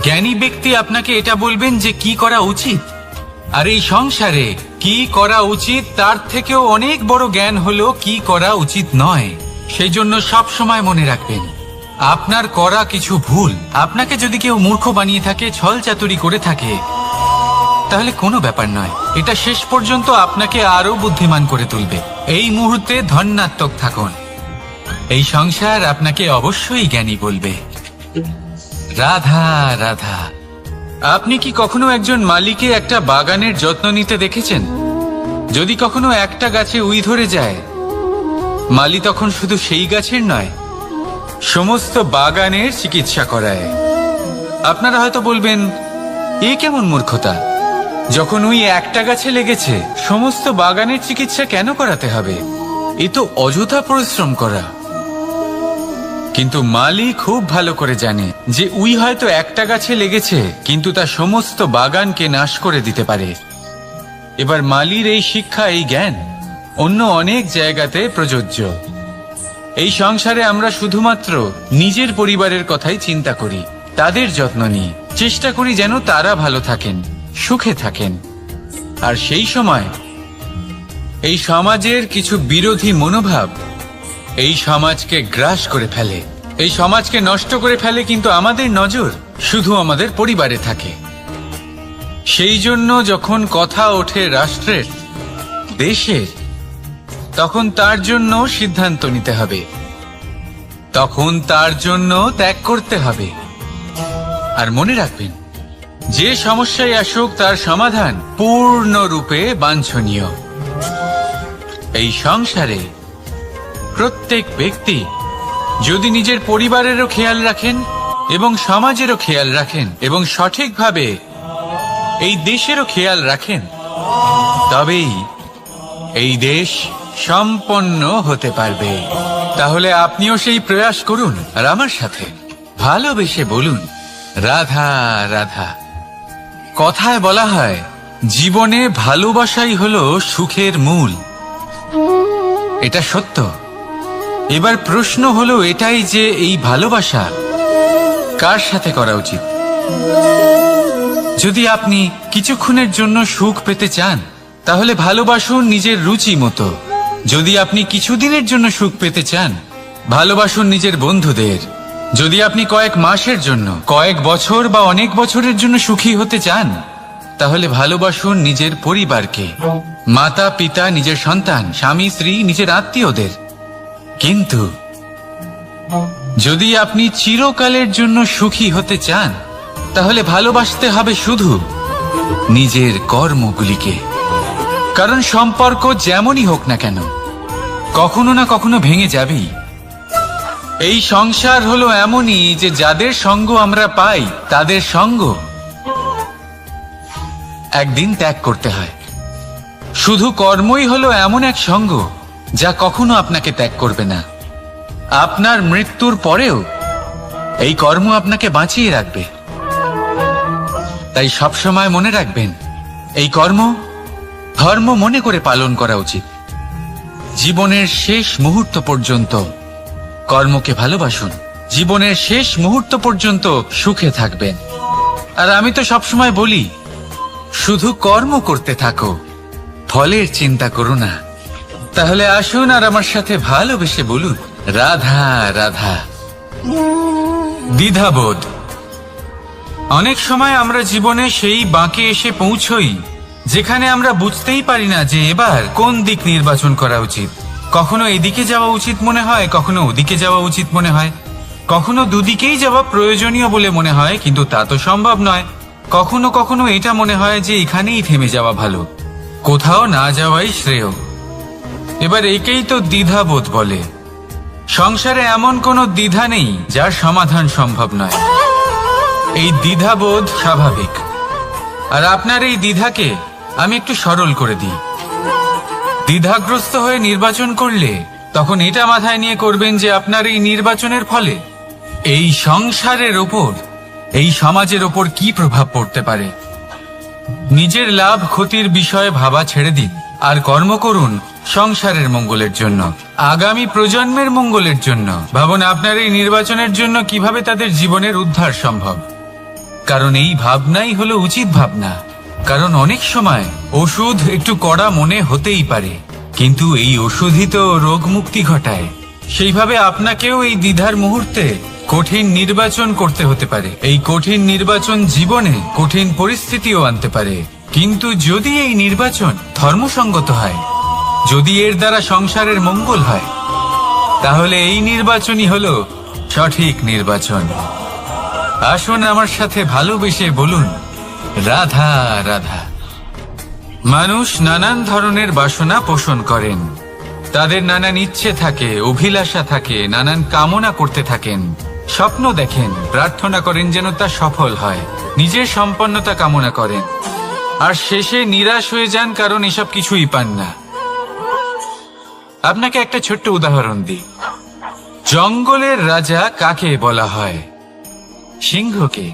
জ্ঞানী ব্যক্তি আপনাকে এটা বলবেন যে কি করা উচিত। আর এই সংসারে কি করা উচিত তার থেকেও অনেক বড় জ্ঞান হলো কি করা উচিত নয়। সেই জন্য সব সময় মনে রাখবেন, আপনার করা কিছু ভুল, আপনাকে যদি কেউ মূর্খ বানিয়ে থাকে, ছল চাতুরি করে থাকে, তাহলে কোনো ব্যাপার নয়। এটা শেষ পর্যন্ত আপনাকে আরো বুদ্ধিমান করে তুলবে। এই মুহূর্তে ধন্যাত্মক থাকুন। এই সংসার আপনাকে অবশ্যই জ্ঞানী বলবে। রাধা রাধা। আপনি কি কখনো একজন মালিকে একটা বাগানের যত্ন নিতে দেখেছেন? যদি কখনো একটা গাছে উই ধরে যায়, মালি তখন শুধু সেই গাছের নয়, সমস্ত বাগানের চিকিৎসা করায়। আপনারা হয়তো বলবেন, এ কেমন মূর্খতা? যখন ওই একটা গাছে লেগেছে সমস্ত বাগানের চিকিৎসা কেন করাতে হবে? এ তো অযথা পরিশ্রম করা। কিন্তু মালি খুব ভালো করে জানে যে উই হয়তো একটা গাছে লেগেছে কিন্তু তা সমস্ত বাগানকে নাশ করে দিতে পারে। এবার মালির এই শিক্ষা, এই জ্ঞান অন্য অনেক জায়গাতে প্রযোজ্য। এই সংসারে আমরা শুধুমাত্র নিজের পরিবারের কথাই চিন্তা করি, তাদের যত্ন নিই, চেষ্টা করি যেন তারা ভালো থাকেন, সুখে থাকেন। আর সেই সময় এই সমাজের কিছু বিরোধী মনোভাব এই সমাজকে গ্রাস করে ফেলে, এই সমাজকে নষ্ট করে ফেলে, কিন্তু আমাদের নজর শুধু আমাদের পরিবারে থাকে। সেই জন্য যখন কথা ওঠে রাষ্ট্রের, দেশের, তখন তার জন্য সিদ্ধান্ত নিতে হবে, তখন তার জন্য ত্যাগ করতে হবে। আর মনে রাখবেন, যে সমস্যায় আসুক তার সমাধান পূর্ণরূপে বাঞ্ছনীয়। এই সংসারে প্রত্যেক ব্যক্তি যদি নিজের পরিবারেরও খেয়াল রাখেন এবং সমাজেরও খেয়াল রাখেন এবং সঠিকভাবে এই দেশেরও খেয়াল রাখেন, তবেই এই দেশ সম্পন্ন হতে পারবে। তাহলে আপনিও সেই প্রয়াস করুন আর আমার সাথে ভালোবেসে বলুন, রাধা রাধা। কথায় বলা হয়, জীবনে ভালোবাসাই হলো সুখের মূল। এটা সত্য। এবার প্রশ্ন হলো এটাই যে এই ভালোবাসা কার সাথে করা উচিত? যদি আপনি কিছুক্ষণের জন্য সুখ পেতে চান, তাহলে ভালোবাসুন নিজের রুচি মতো। যদি আপনি কিছুদিনের জন্য সুখ পেতে চান, ভালোবাসুন নিজের বন্ধুদের। যদি আপনি কয়েক মাসের জন্য, কয়েক বছর বা অনেক বছরের জন্য সুখী হতে চান, তাহলে ভালোবাসুন নিজের পরিবারকে, মাতা পিতা, নিজের সন্তান, স্বামী স্ত্রী, নিজের আত্মীয়দের। কিন্তু যদি আপনি চিরকালের জন্য সুখী হতে চান, তাহলে ভালোবাসতে হবে শুধু নিজের কর্মগুলিকে। কারণ সম্পর্ক যেমনই হোক না কেন, কখনো না কখনো ভেঙে যাবেই। এই সংসার হলো এমনই যে যাদের সঙ্গ আমরা পাই, তাদের সঙ্গ একদিন ত্যাগ করতে হয়। শুধু কর্মই হলো এমন এক সঙ্গ যা কখনো আপনাকে ত্যাগ করবে না। আপনার মৃত্যুর পরেও এই কর্ম আপনাকে বাঁচিয়ে রাখবে। তাই সবসময় মনে রাখবেন, এই কর্ম ধর্ম মনে করে পালন করা উচিত। জীবনের শেষ মুহূর্ত পর্যন্ত কর্মকে ভালোবাসুন, জীবনের শেষ মুহূর্ত পর্যন্ত সুখে থাকবেন। আর আমি তো সবসময় বলি, শুধু কর্ম করতে থাকো, ফলের চিন্তা করো না। তাহলে আসুন আর আমার সাথে ভালোবেসে বলুন, রাধা রাধা। দ্বিধাবোধ। অনেক সময় আমরা জীবনে সেই বাঁকে এসে পৌঁছই যেখানে আমরা বুঝতেই পারি না যে এবার কোন দিক নির্বাচন করা উচিত। কখনো এদিকে যাওয়া উচিত মনে হয়, কখনো ওদিকে যাওয়া উচিত মনে হয়, কখনো দুদিকেই যাওয়া প্রয়োজনীয় বলে মনে হয়, কিন্তু তা তো সম্ভব নয়। কখনো কখনো এটা মনে হয় যে এখানেই থেমে যাওয়া ভালো, কোথাও না যাওয়াই শ্রেয়। এবার একেই তো দ্বিধাবোধ বলে। সংসারে এমন কোনো দ্বিধা নেই যার সমাধান সম্ভব নয়। এই দ্বিধাবোধ স্বাভাবিক। আর আপনার এই দ্বিধাকে আমি একটু সরল করে দিই। দ্বিধাগ্রস্ত হয়ে নির্বাচন করলে তখন এটা মাথায় নিয়ে করবেন যে আপনার এই নির্বাচনের ফলে এই সংসারের ওপর, এই সমাজের ওপর কি প্রভাব পড়তে পারে। নিজের লাভ ক্ষতির বিষয়ে ভাবা ছেড়ে দিন আর কর্ম করুন সংসারের মঙ্গলের জন্য, আগামী প্রজন্মের মঙ্গলের জন্য। ভাবুন আপনার এই নির্বাচনের জন্য কিভাবে তাদের জীবনের উদ্ধার সম্ভব। কারণ এই ভাবনাই হলো উচিত ভাবনা। কারণ অনেক সময় ওষুধ একটু কড়া মনে হতেই পারে, কিন্তু এই ওষুধই তো রোগ মুক্তি ঘটায়। সেইভাবে আপনাকেও এই দ্বিধার মুহূর্তে কঠিন নির্বাচন করতে হতে পারে। এই কঠিন নির্বাচন জীবনে কঠিন পরিস্থিতিও আনতে পারে, কিন্তু যদি এই নির্বাচন ধর্মসঙ্গত হয়, যদি এর দ্বারা সংসারের মঙ্গল হয়, তাহলে এই নির্বাচনই হলো সঠিক নির্বাচন। আসুন আমার সাথে ভালোবেসে বলুন, রাধা রাধা। মানুষ নানান ধরনের বাসনা পোষণ করেন, তাদের নানান ইচ্ছে থাকে, অভিলাষা থাকে, নানান কামনা করতে থাকেন, স্বপ্ন দেখেন, প্রার্থনা করেন যেন তা সফল হয়, নিজের সম্পন্নতা কামনা করেন। আর শেষে নিরাশ হয়ে যান কারণ এসব কিছুই পান না। আপনাকে একটা ছোট্ট উদাহরণ দিই। জঙ্গলের রাজা কাকে বলা হয়? সিংহকে।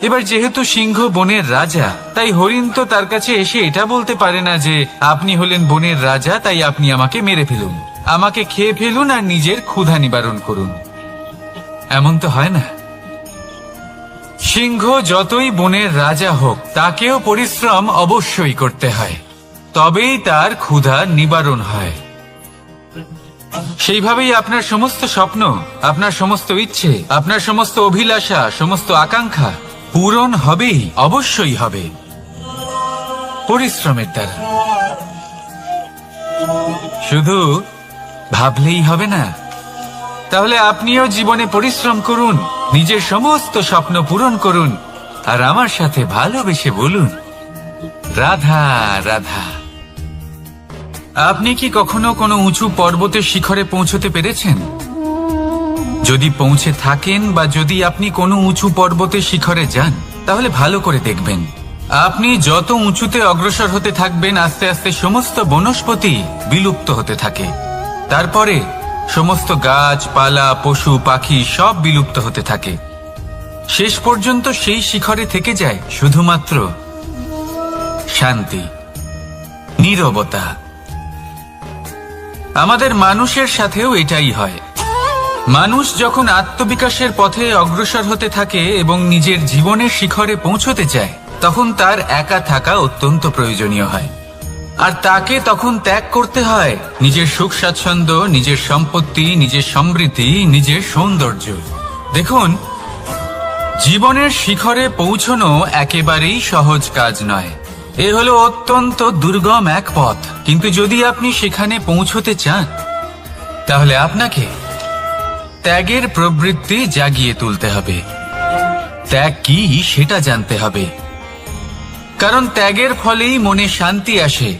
এবার যেহেতু সিংহ বনের রাজা, তাই হরিণ তো তার কাছে এসে এটা বলতে পারে না যে আপনি হলেন বনের রাজা, তাই আপনি আমাকে মেরে ফেলুন, আমাকে খেয়ে ফেলুন আর নিজের ক্ষুধা নিবারণ করুন। এমন তো হয় না। সিংহ যতই বনের রাজা হোক, তাকেও পরিশ্রম অবশ্যই করতে হয়, তবেই তার ক্ষুধা নিবারণ হয়। সেইভাবেই আপনার সমস্ত স্বপ্ন, আপনার সমস্ত ইচ্ছে, আপনার সমস্ত অভিলাষা, সমস্ত আকাঙ্ক্ষা পূরণ হবেই, অবশ্যই হবে, পরিশ্রমের দ্বারা। শুধু ভাবলেই হবে না। তাহলে আপনিও জীবনে পরিশ্রম করুন, নিজের সমস্ত স্বপ্ন পূরণ করুন, আর আমার সাথে ভালোবেসে বলুন, রাধা রাধা। আপনি কি কখনো কোনো উঁচু পর্বতের শিখরে পৌঁছতে পেরেছেন? যদি পৌঁছে থাকেন বা যদি আপনি কোনো উঁচু পর্বতের শিখরে যান, তাহলে ভালো করে দেখবেন, আপনি যত উঁচুতে অগ্রসর হতে থাকবেন, আস্তে আস্তে সমস্ত বনস্পতি বিলুপ্ত হতে থাকে। তারপরে সমস্ত গাছপালা, পশু পাখি সব বিলুপ্ত হতে থাকে। শেষ পর্যন্ত সেই শিখরে থেকে যায় শুধুমাত্র শান্তি, নীরবতা। আমাদের মানুষের সাথেও এটাই হয়। মানুষ যখন আত্মবিকাশের পথে অগ্রসর হতে থাকে এবং নিজের জীবনের শিখরে পৌঁছতে চায়, তখন তার একা থাকা অত্যন্ত প্রয়োজনীয় হয়। আর তাকে তখন ত্যাগ করতে হয় নিজের সুখ স্বাচ্ছন্দ্য, নিজের সম্পত্তি, নিজের সমৃদ্ধি, নিজের সৌন্দর্য। দেখুন, জীবনের শিখরে পৌঁছনো একেবারেই সহজ কাজ নয়। এ হলো অত্যন্ত দুর্গম এক পথ। কিন্তু যদি আপনি সেখানে পৌঁছতে চান, তাহলে আপনাকে ত্যাগের প্রবৃত্তি জাগিয়ে তুলতে হবে। ত্যাগ কি সেটা জানতে হবে, কারণ ত্যাগের ফলেই মনে শান্তি আসে,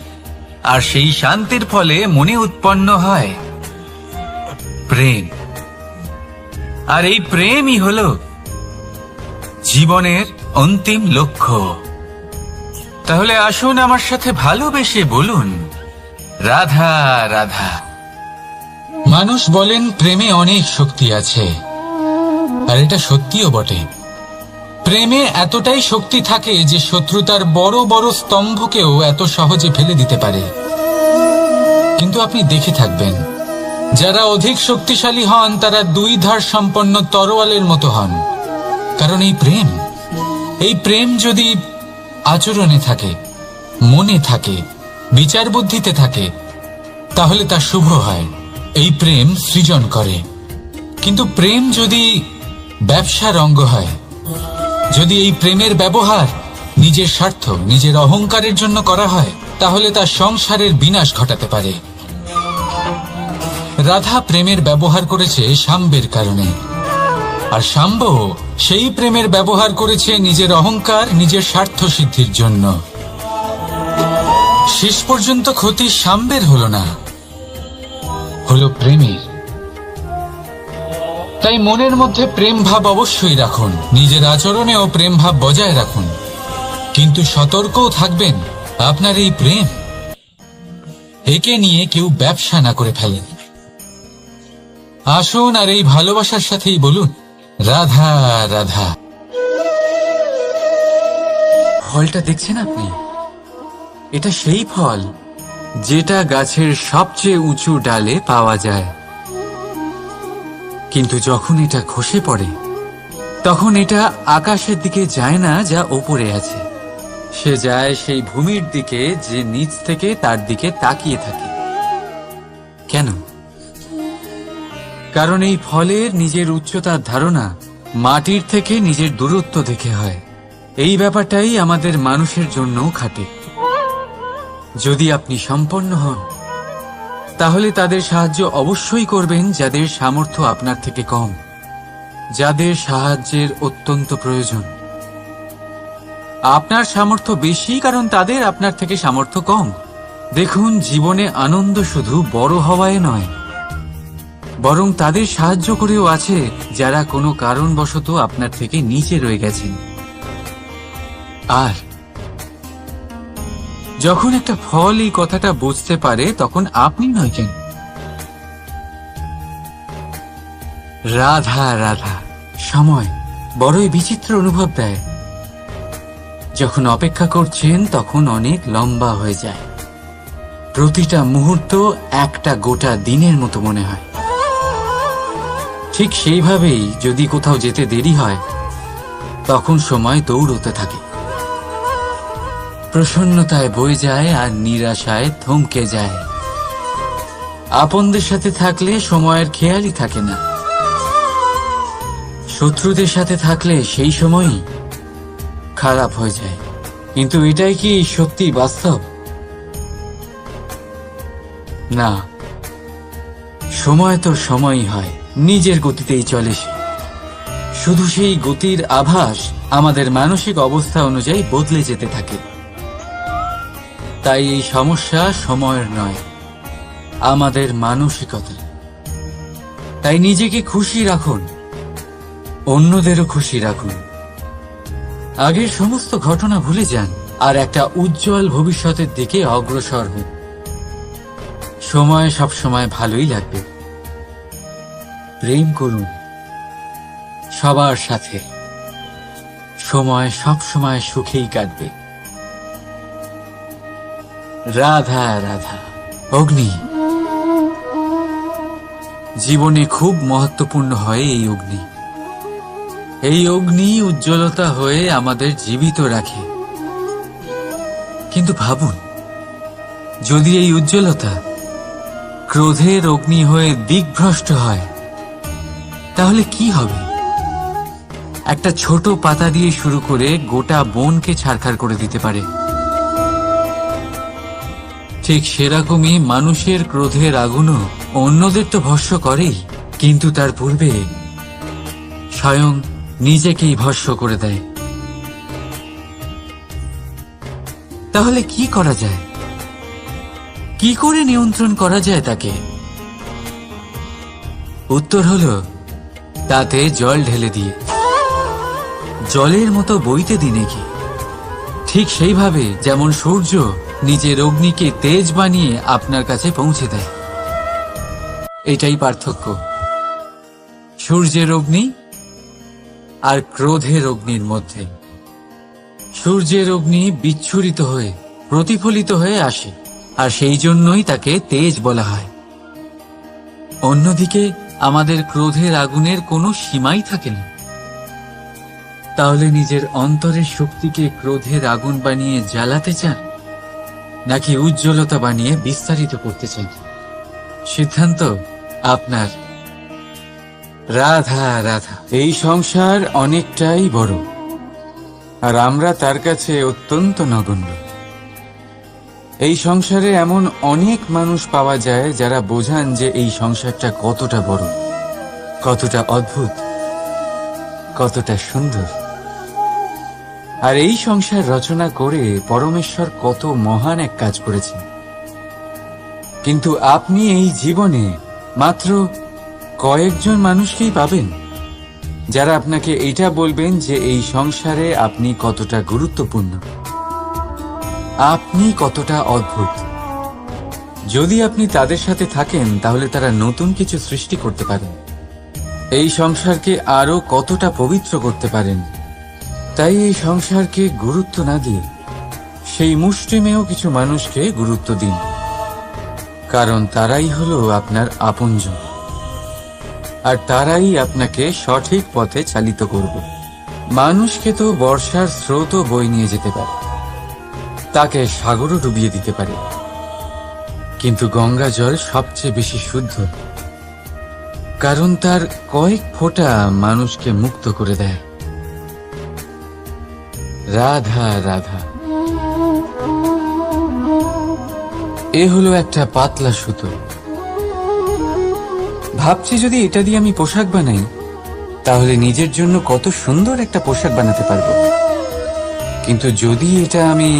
আর সেই শান্তির ফলে মনে উৎপন্ন হয় প্রেম। আর এই প্রেমই হলো জীবনের অন্তিম লক্ষ্য। তাহলে আসুন আমার সাথে ভালোবেসে বলুন, রাধা রাধা। মানুষ বলেন প্রেমে অনেক শক্তি আছে, আর এটা সত্যিও বটে। প্রেমে এতটাই শক্তি থাকে যে শত্রুতার বড় বড় স্তম্ভকেও এত সহজে ফেলে দিতে পারে। কিন্তু আপনি দেখে থাকবেন, যারা অধিক শক্তিশালী হন তারা দুই ধার সম্পন্ন তরোয়ালের মতো হন। কারণ এই প্রেম যদি আচরণে থাকে, মনে থাকে, বিচার বুদ্ধিতে থাকে, তাহলে তা শুভ হয়। এই প্রেম সৃজন করে। কিন্তু প্রেম যদি ব্যবসার অঙ্গ হয়, যদি এই প্রেমের ব্যবহার নিজের স্বার্থ, নিজের অহংকারের জন্য করা হয়, তাহলে তা সংসারের বিনাশ ঘটাতে পারে। রাধা প্রেমের ব্যবহার করেছে শাম্বের কারণে, আর শাম্ব সেই প্রেমের ব্যবহার করেছে নিজের অহংকার, নিজের স্বার্থ সিদ্ধির জন্য। শেষ পর্যন্ত ক্ষতি শাম্বের হলো না, হলো প্রেমের। তাই মনের মধ্যে প্রেম ভাব অবশ্যই রাখুন, নিজের আচরণেও প্রেম ভাব বজায় রাখুন, কিন্তু সতর্কও থাকবেন আপনার এই প্রেম, একে নিয়ে কেউ ব্যবসা না করে ফেলেন। আসুন আর এই ভালোবাসার সাথেই বলুন, রাধা রাধা। ফলটা দেখছেন আপনি? এটা সেই ফল যেটা গাছের সবচেয়ে উঁচু ডালে পাওয়া যায়। কিন্তু যখন এটা খসে পড়ে, তখন এটা আকাশের দিকে যায় না যা ওপরে আছে, সে যায় সেই ভূমির দিকে যে নিচ থেকে তার দিকে তাকিয়ে থাকে। কেন? কারণ এই ফলের নিজের উচ্চতার ধারণা মাটির থেকে নিজের দূরত্ব দেখে হয়। এই ব্যাপারটাই আমাদের মানুষের জন্যও খাটে। যদি আপনি সম্পন্ন হন, তাহলে তাদের সাহায্য অবশ্যই করবেন যাদের সামর্থ্য আপনার থেকে কম, যাদের সাহায্যের অত্যন্ত প্রয়োজন। আপনার সামর্থ্য বেশি কারণ তাদের আপনার থেকে সামর্থ্য কম। দেখুন, জীবনে আনন্দ শুধু বড় হওয়ায় নয়, বরং তাদের সাহায্য করেও আছে যারা কোনো কারণবশত আপনার থেকে নিচে রয়ে গেছেন। আর যখন একটা ফল এই কথাটা বুঝতে পারে তখন আপনি নয় কেন? রাধা রাধা। সময় বড়ই বিচিত্র অনুভব দেয়। যখন অপেক্ষা করছেন তখন অনেক লম্বা হয়ে যায়। প্রতিটা মুহূর্ত একটা গোটা দিনের মতো মনে হয়। ঠিক সেইভাবেই যদি কোথাও যেতে দেরি হয় তখন সময় দৌড়তে থাকে। প্রসন্নতায় বয়ে যায় আর নিরাশায় থমকে যায়। আপনদের সাথে থাকলে সময়ের খেয়ালই থাকে না। শত্রুদের সাথে থাকলে সেই সময়ই খারাপ হয়ে যায়। কিন্তু এটাই কি সত্যি বাস্তব? না, সময় তো সময়ই হয়, নিজের গতিতেই চলে সে। শুধু সেই গতির আভাস আমাদের মানসিক অবস্থা অনুযায়ী বদলে যেতে থাকে। তাই এই সমস্যা সময়ের নয়, আমাদের মানসিকতা। তাই নিজেকে খুশি রাখুন, অন্যদেরও খুশি রাখুন। আগের সমস্ত ঘটনা ভুলে যান আর একটা উজ্জ্বল ভবিষ্যতের দিকে অগ্রসর হন। সময় সবসময় ভালোই লাগবে। প্রেম করুন সবার সাথে, সময় সবসময় সুখেই কাটবে। রাধা রাধা। অগ্নি জীবনে খুব মহত্বপূর্ণ হয়। এই অগ্নি, এই অগ্নি উজ্জ্বলতা হয়ে আমাদের জীবিত রাখে। কিন্তু ভাবুন, যদি এই উজ্জ্বলতা ক্রোধের অগ্নি হয়ে দিকভ্রষ্ট হয় তাহলে কি হবে? একটা ছোট পাতা দিয়ে শুরু করে গোটা বনকে ছারখার করে দিতে পারে। ঠিক সেরকমই মানুষের ক্রোধের আগুনও অন্যদের তো ভস্ম করেই, কিন্তু তার পূর্বে স্বয়ং নিজেকেই ভস্ম করে দেয়। তাহলে কি করা যায়? কি করে নিয়ন্ত্রণ করা যায় তাকে? উত্তর হলো তাতে জল ঢেলে দিয়ে, জলের মতো বইতে দিন কি। ঠিক সেইভাবে যেমন সূর্য নিজের অগ্নিকে তেজ বানিয়ে আপনার কাছে পৌঁছে দেয়। এটাই পার্থক্য সূর্যের অগ্নি আর ক্রোধের অগ্নির মধ্যে। সূর্যের অগ্নি বিচ্ছুরিত হয়ে প্রতিফলিত হয়ে আসে, আর সেই জন্যই তাকে তেজ বলা হয়। অন্যদিকে আমাদের ক্রোধের আগুনের কোনো সীমাই থাকে না। তাহলে নিজের অন্তরের শক্তিকে ক্রোধের আগুন বানিয়ে জ্বালাতে চান, নাকি উজ্জ্বলতা বানিয়ে বিস্তারিত করতে চান? সিদ্ধান্ত আপনার। রাধা রাধা। এই সংসার অনেকটাই বড়, আর আমরা তার কাছে অত্যন্ত নগণ্য। এই সংসারে এমন অনেক মানুষ পাওয়া যায় যারা বোঝান যে এই সংসারটা কতটা বড়, কতটা অদ্ভুত, কতটা সুন্দর। আর এই সংসার রচনা করে পরমেশ্বর কত মহান এক কাজ করেছেন। কিন্তু আপনি এই জীবনে মাত্র কয়েকজন মানুষকেই পাবেন যারা আপনাকে এটা বলবেন যে এই সংসারে আপনি কতটা গুরুত্বপূর্ণ, আপনি কতটা অদ্ভুত। যদি আপনি তাদের সাথে থাকেন তাহলে তারা নতুন কিছু সৃষ্টি করতে পারেন, এই সংসারকে আরো কতটা পবিত্র করতে পারেন। তাই এই সংসারকে গুরুত্ব না দিয়ে সেই মুষ্টিমেয় কিছু মানুষকে গুরুত্ব দিন, কারণ তারাই হলো আপনার আপনজন, আর তারাই আপনাকে সঠিক পথে চালিত করবে। মানুষকে তো বর্ষার স্রোতও বই নিয়ে যেতে পারে, তাকে সাগরও ডুবিয়ে দিতে পারে, কিন্তু গঙ্গা জল সবচেয়ে বেশি শুদ্ধ, কারণ তার কয়েক ফোঁটা মানুষকে মুক্ত করে দেয়। রাধা রাধা। এ হলো একটা পাতলা সুতো। ভাবছি যদি এটা দিয়ে আমি পোশাক বানাই তাহলে নিজের জন্য কত সুন্দর একটা পোশাক বানাতে পারবো। কিন্তু যদি এটা আমি,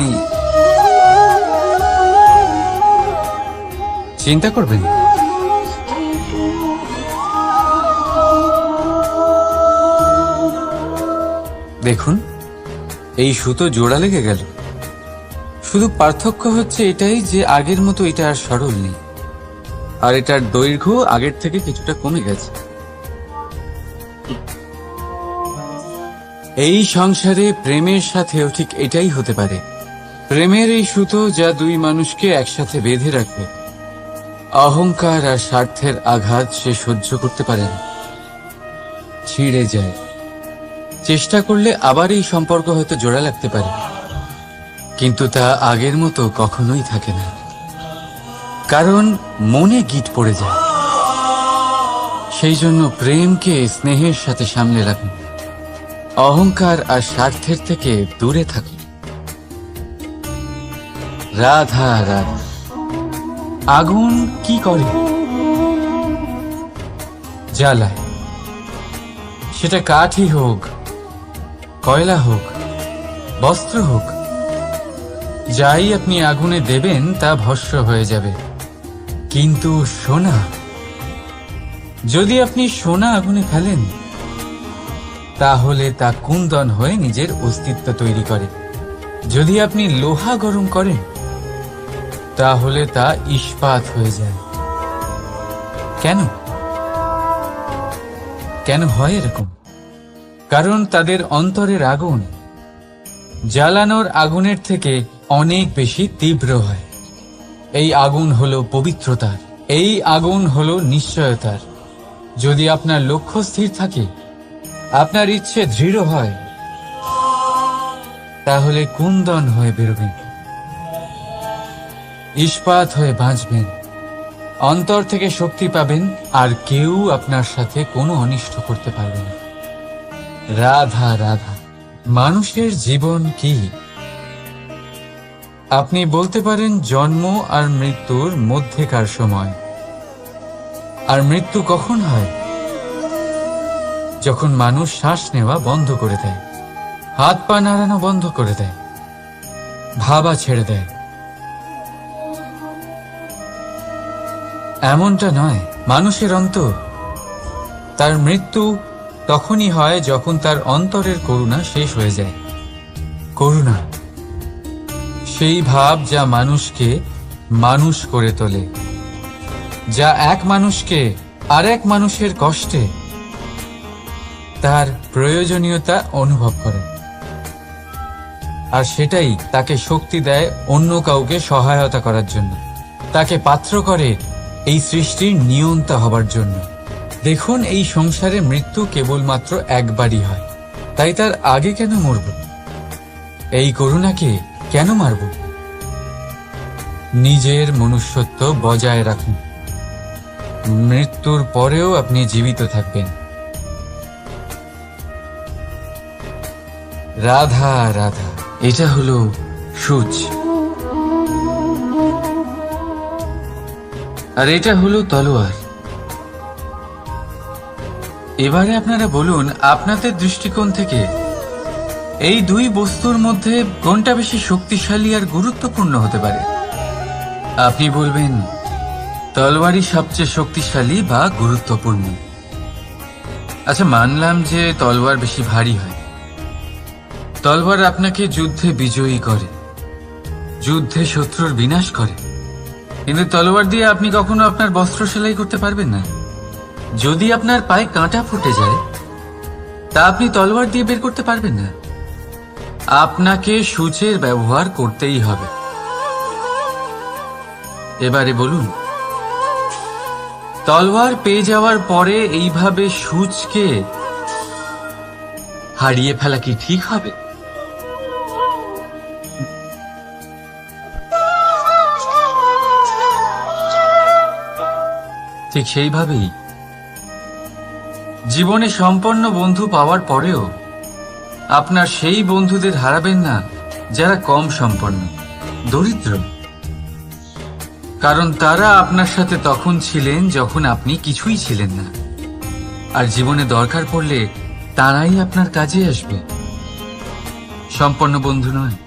চিন্তা করবেন, দেখুন এই সুতো জোড়া লেগে গেল। শুধু পার্থক্য হচ্ছে এটাই যে আগের মতো এটা আর সরল নেই, আর এটার দৈর্ঘ্য আগের থেকে কিছুটা কমে গেছে। এই সংসারে প্রেমের সাথেও ঠিক এটাই হতে পারে। প্রেমের এই সুতো যা দুই মানুষকে একসাথে বেঁধে রাখবে। অহংকার আর স্বার্থের আঘাত সে সহ্য করতে পারে না, ছিঁড়ে যায়। চেষ্টা করলে আবার এই সম্পর্ক হয়তো জোড়া লাগতে পারে, কিন্তু তা আগের মতো কখনোই থাকে না, কারণ মনে গিট পড়ে যায়। সেই জন্য প্রেমকে স্নেহের সাথে সামলে রাখুন, অহংকার আর স্বার্থের থেকে দূরে থাকুন। রাধা রাধা। আগুন কি করে? জ্বালায়। সেটা কাঠই হোক, কয়লা হোক, বস্ত্র হোক, যাই আপনি আগুনে দেবেন তা ভস্ম হয়ে যাবে। কিন্তু সোনা, যদি আপনি সোনা আগুনে ফেলেন তাহলে তা কুন্দন হয়ে নিজের অস্তিত্ব তৈরি করে। যদি আপনি লোহা গরম করেন তাহলে তা ইস্পাত হয়ে যায়। কেন কেন হয় এরকম? কারণ তাদের অন্তরের আগুন জ্বালানোর আগুনের থেকে অনেক বেশি তীব্র হয়। এই আগুন হলো পবিত্রতার, এই আগুন হলো নিশ্চয়তার। যদি আপনার লক্ষ্য স্থির থাকে, আপনার ইচ্ছে দৃঢ় হয়, তাহলে কুন্দন হয়ে বেরোবেন, ইস্পাত হয়ে বাঁচবেন, অন্তর থেকে শক্তি পাবেন, আর কেউ আপনার সাথে কোনো অনিষ্ট করতে পারবে না। রাধা রাধা। মানুষের জীবন কি? আপনি বলতে পারেন জন্ম আর মৃত্যুর মধ্যেকার সময়। আর মৃত্যু কখন হয়? যখন মানুষ শ্বাস নেওয়া বন্ধ করে দেয়, হাত পা নাড়ানো বন্ধ করে দেয়, ভাবা ছেড়ে দেয়। এমনটা নয়, মানুষের অন্তর। তার মৃত্যু তখনই হয় যখন তার অন্তরের করুণা শেষ হয়ে যায়। করুণা সেই ভাব যা মানুষকে মানুষ করে তোলে, যা এক মানুষকে আরেক মানুষের কষ্টে তার প্রয়োজনীয়তা অনুভব করে, আর সেটাই তাকে শক্তি দেয় অন্য কাউকে সহায়তা করার জন্য, তাকে পাত্র করে এই সৃষ্টির নিয়ন্তা হবার জন্য। দেখুন, এই সংসারে মৃত্যু কেবলমাত্র একবারই হয়, তাই তার আগে কেন মরব? এই করুণাকে কেন মারব? নিজের মনুষ্যত্ব বজায় রাখুন, মৃত্যুর পরেও আপনি জীবিত থাকবেন। রাধা রাধা। এটা হলো সূচ, আর এটা হলো তলোয়ার। এবারে আপনারা বলুন, আপনাদের দৃষ্টিকোণ থেকে এই দুই বস্তুর মধ্যে কোনটা বেশি শক্তিশালী আর গুরুত্বপূর্ণ হতে পারে? আপনি বলবেন তলোয়ারই সবচেয়ে শক্তিশালী বা গুরুত্বপূর্ণ। আচ্ছা, মানলাম যে তলোয়ার বেশি ভারী হয়। তলোয়ার আপনাকে যুদ্ধে বিজয়ী করে, যুদ্ধে শত্রুর বিনাশ করে, কিন্তু তলোয়ার দিয়ে আপনি কখনো আপনার বস্ত্র সেলাই করতে পারবেন না। যদি আপনার পায়ে কাঁটা ফুটে যায়, তা আপনি তলোয়ার দিয়ে বের করতে পারবেন না। আপনাকে সূচের ব্যবহার করতেই হবে। এবারে বলুন, তলোয়ার পেয়ে যাওয়ার পরে এইভাবে সূচকে হারিয়ে ফেলা কি ঠিক হবে? ঠিক সেইভাবেই জীবনে সম্পন্ন বন্ধু পাওয়ার পরেও আপনার সেই বন্ধুদের হারাবেন না যারা কম সম্পন্ন, দরিদ্র। কারণ তারা আপনার সাথে তখন ছিলেন যখন আপনি কিছুই ছিলেন না, আর জীবনে দরকার পড়লে তারাই আপনার কাজে আসবে, সম্পন্ন বন্ধু নয়।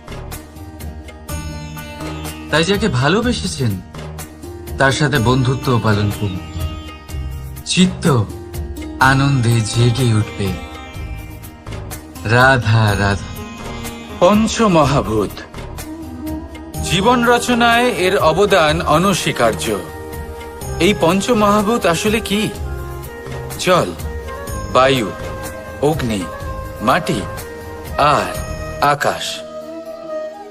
তাই যাকে ভালোবেসেছেন তার সাথে বন্ধুত্ব পালন করুন, চিত্ত আনন্দে জেগে উঠবে। রাধা রাধা। পঞ্চমহাভূত জীবন রচনায় এর অবদান অনস্বীকার্য। এই পঞ্চমহাভূত আসলে কি? জল, বায়ু, অগ্নি, মাটি আর আকাশ।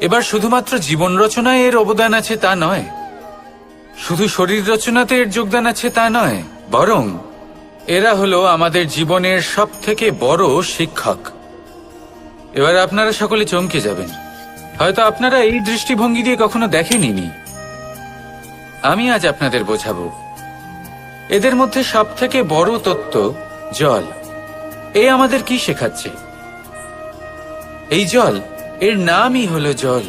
এবার শুধুমাত্র জীবন রচনায় এর অবদান আছে তা নয়, শুধু শরীর রচনাতে এর যোগদান আছে তা নয়, বরং এরা হলো আমাদের জীবনের সবথেকে বড় শিক্ষক। এবার আপনারা সকলে চমকে যাবেন, হয়তো আপনারা এই দৃষ্টিভঙ্গি দিয়ে কখনো দেখেননি। আমি আজ আপনাদের বোঝাবো। এদের মধ্যে সবথেকে বড় তত্ত্ব জল। এ আমাদের কি শেখাচ্ছে? এই জল, এর নামই হলো জল,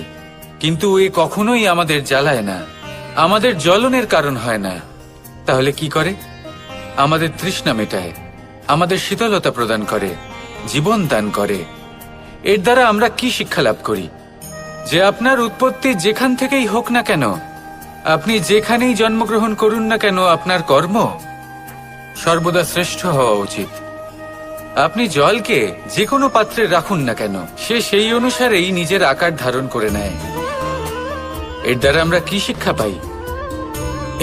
কিন্তু এ কখনোই আমাদের জ্বালায় না, আমাদের জ্বলনের কারণ হয় না। তাহলে কি করে? আমাদের তৃষ্ণা মেটায়, আমাদের শীতলতা প্রদান করে, জীবন দান করে। এর দ্বারা আমরা কি শিক্ষা লাভ করি? যে আপনার উৎপত্তি যেখান থেকেই হোক না কেন, আপনি যেখানেই জন্মগ্রহণ করুন না কেন, আপনার কর্ম সর্বদা শ্রেষ্ঠ হওয়া উচিত। আপনি জলকে যে কোনো পাত্রে রাখুন না কেন, সে সেই অনুসারেই নিজের আকার ধারণ করে নেয়। এর দ্বারা আমরা কি শিক্ষা পাই?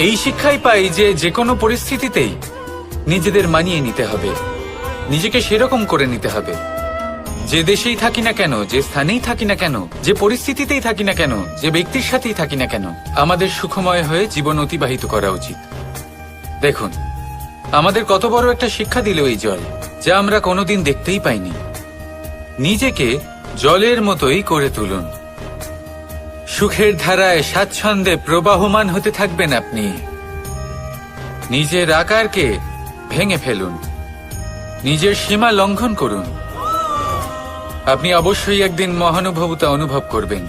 এই শিক্ষাই পাই যে যে কোনো পরিস্থিতিতেই নিজেদের মানিয়ে নিতে হবে, নিজেকে সেরকম করে নিতে হবে। যে দেশেই থাকি না কেন, যে স্থানেই থাকি না কেন, যে পরিস্থিতিতেই থাকি না কেন, যে ব্যক্তির সাথেই থাকি না কেন, আমাদের সুখময় হয়ে জীবন অতিবাহিত করা উচিত। দেখুন, আমাদের কত বড় একটা শিক্ষা দিল এই জল, যা আমরা কোনোদিন দেখতেই পাইনি। নিজেকে জলের মতোই করে তুলুন। সুখের ধারায় স্বাচ্ছন্দ্যে প্রবাহমান হতে থাকবেন আপনি। নিজের আকারকে ভেঙে ফেলুন, নিজের সীমা লঙ্ঘন করুন। আপনি অবশ্যই একদিন মহানুভবতা অনুভব করবেন।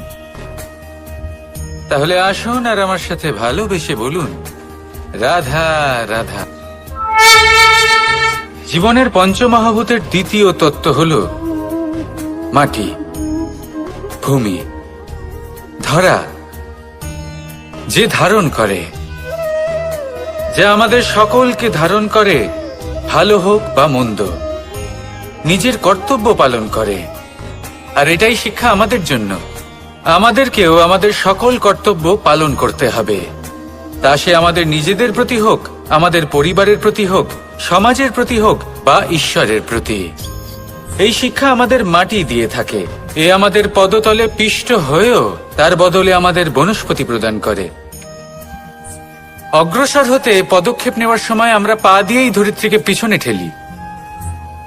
তাহলে আসুন আর আমার সাথে ভালোবেসে বলুন, রাধা রাধা। জীবনের পঞ্চমহাভূতের দ্বিতীয় তত্ত্ব হল মাটি, ভূমি, ধরা, যে ধারণ করে, যা আমাদের সকলকে ধারণ করে, ভালো হোক বা মন্দ, নিজের কর্তব্য পালন করে। আর এটাই শিক্ষা আমাদের জন্য। আমাদেরকেও আমাদের সকল কর্তব্য পালন করতে হবে, তা সে আমাদের নিজেদের প্রতি হোক, আমাদের পরিবারের প্রতি হোক, সমাজের প্রতি হোক বা ঈশ্বরের প্রতি। এই শিক্ষা আমাদের মাটি দিয়ে থাকে। এ আমাদের পদতলে পিষ্ট হয়েও তার বদলে আমাদের বনস্পতি প্রদান করে। অগ্রসর হতে পদক্ষেপ নেওয়ার সময় আমরা পা দিয়েই ধরিত্রীকে পিছনে ঠেলি,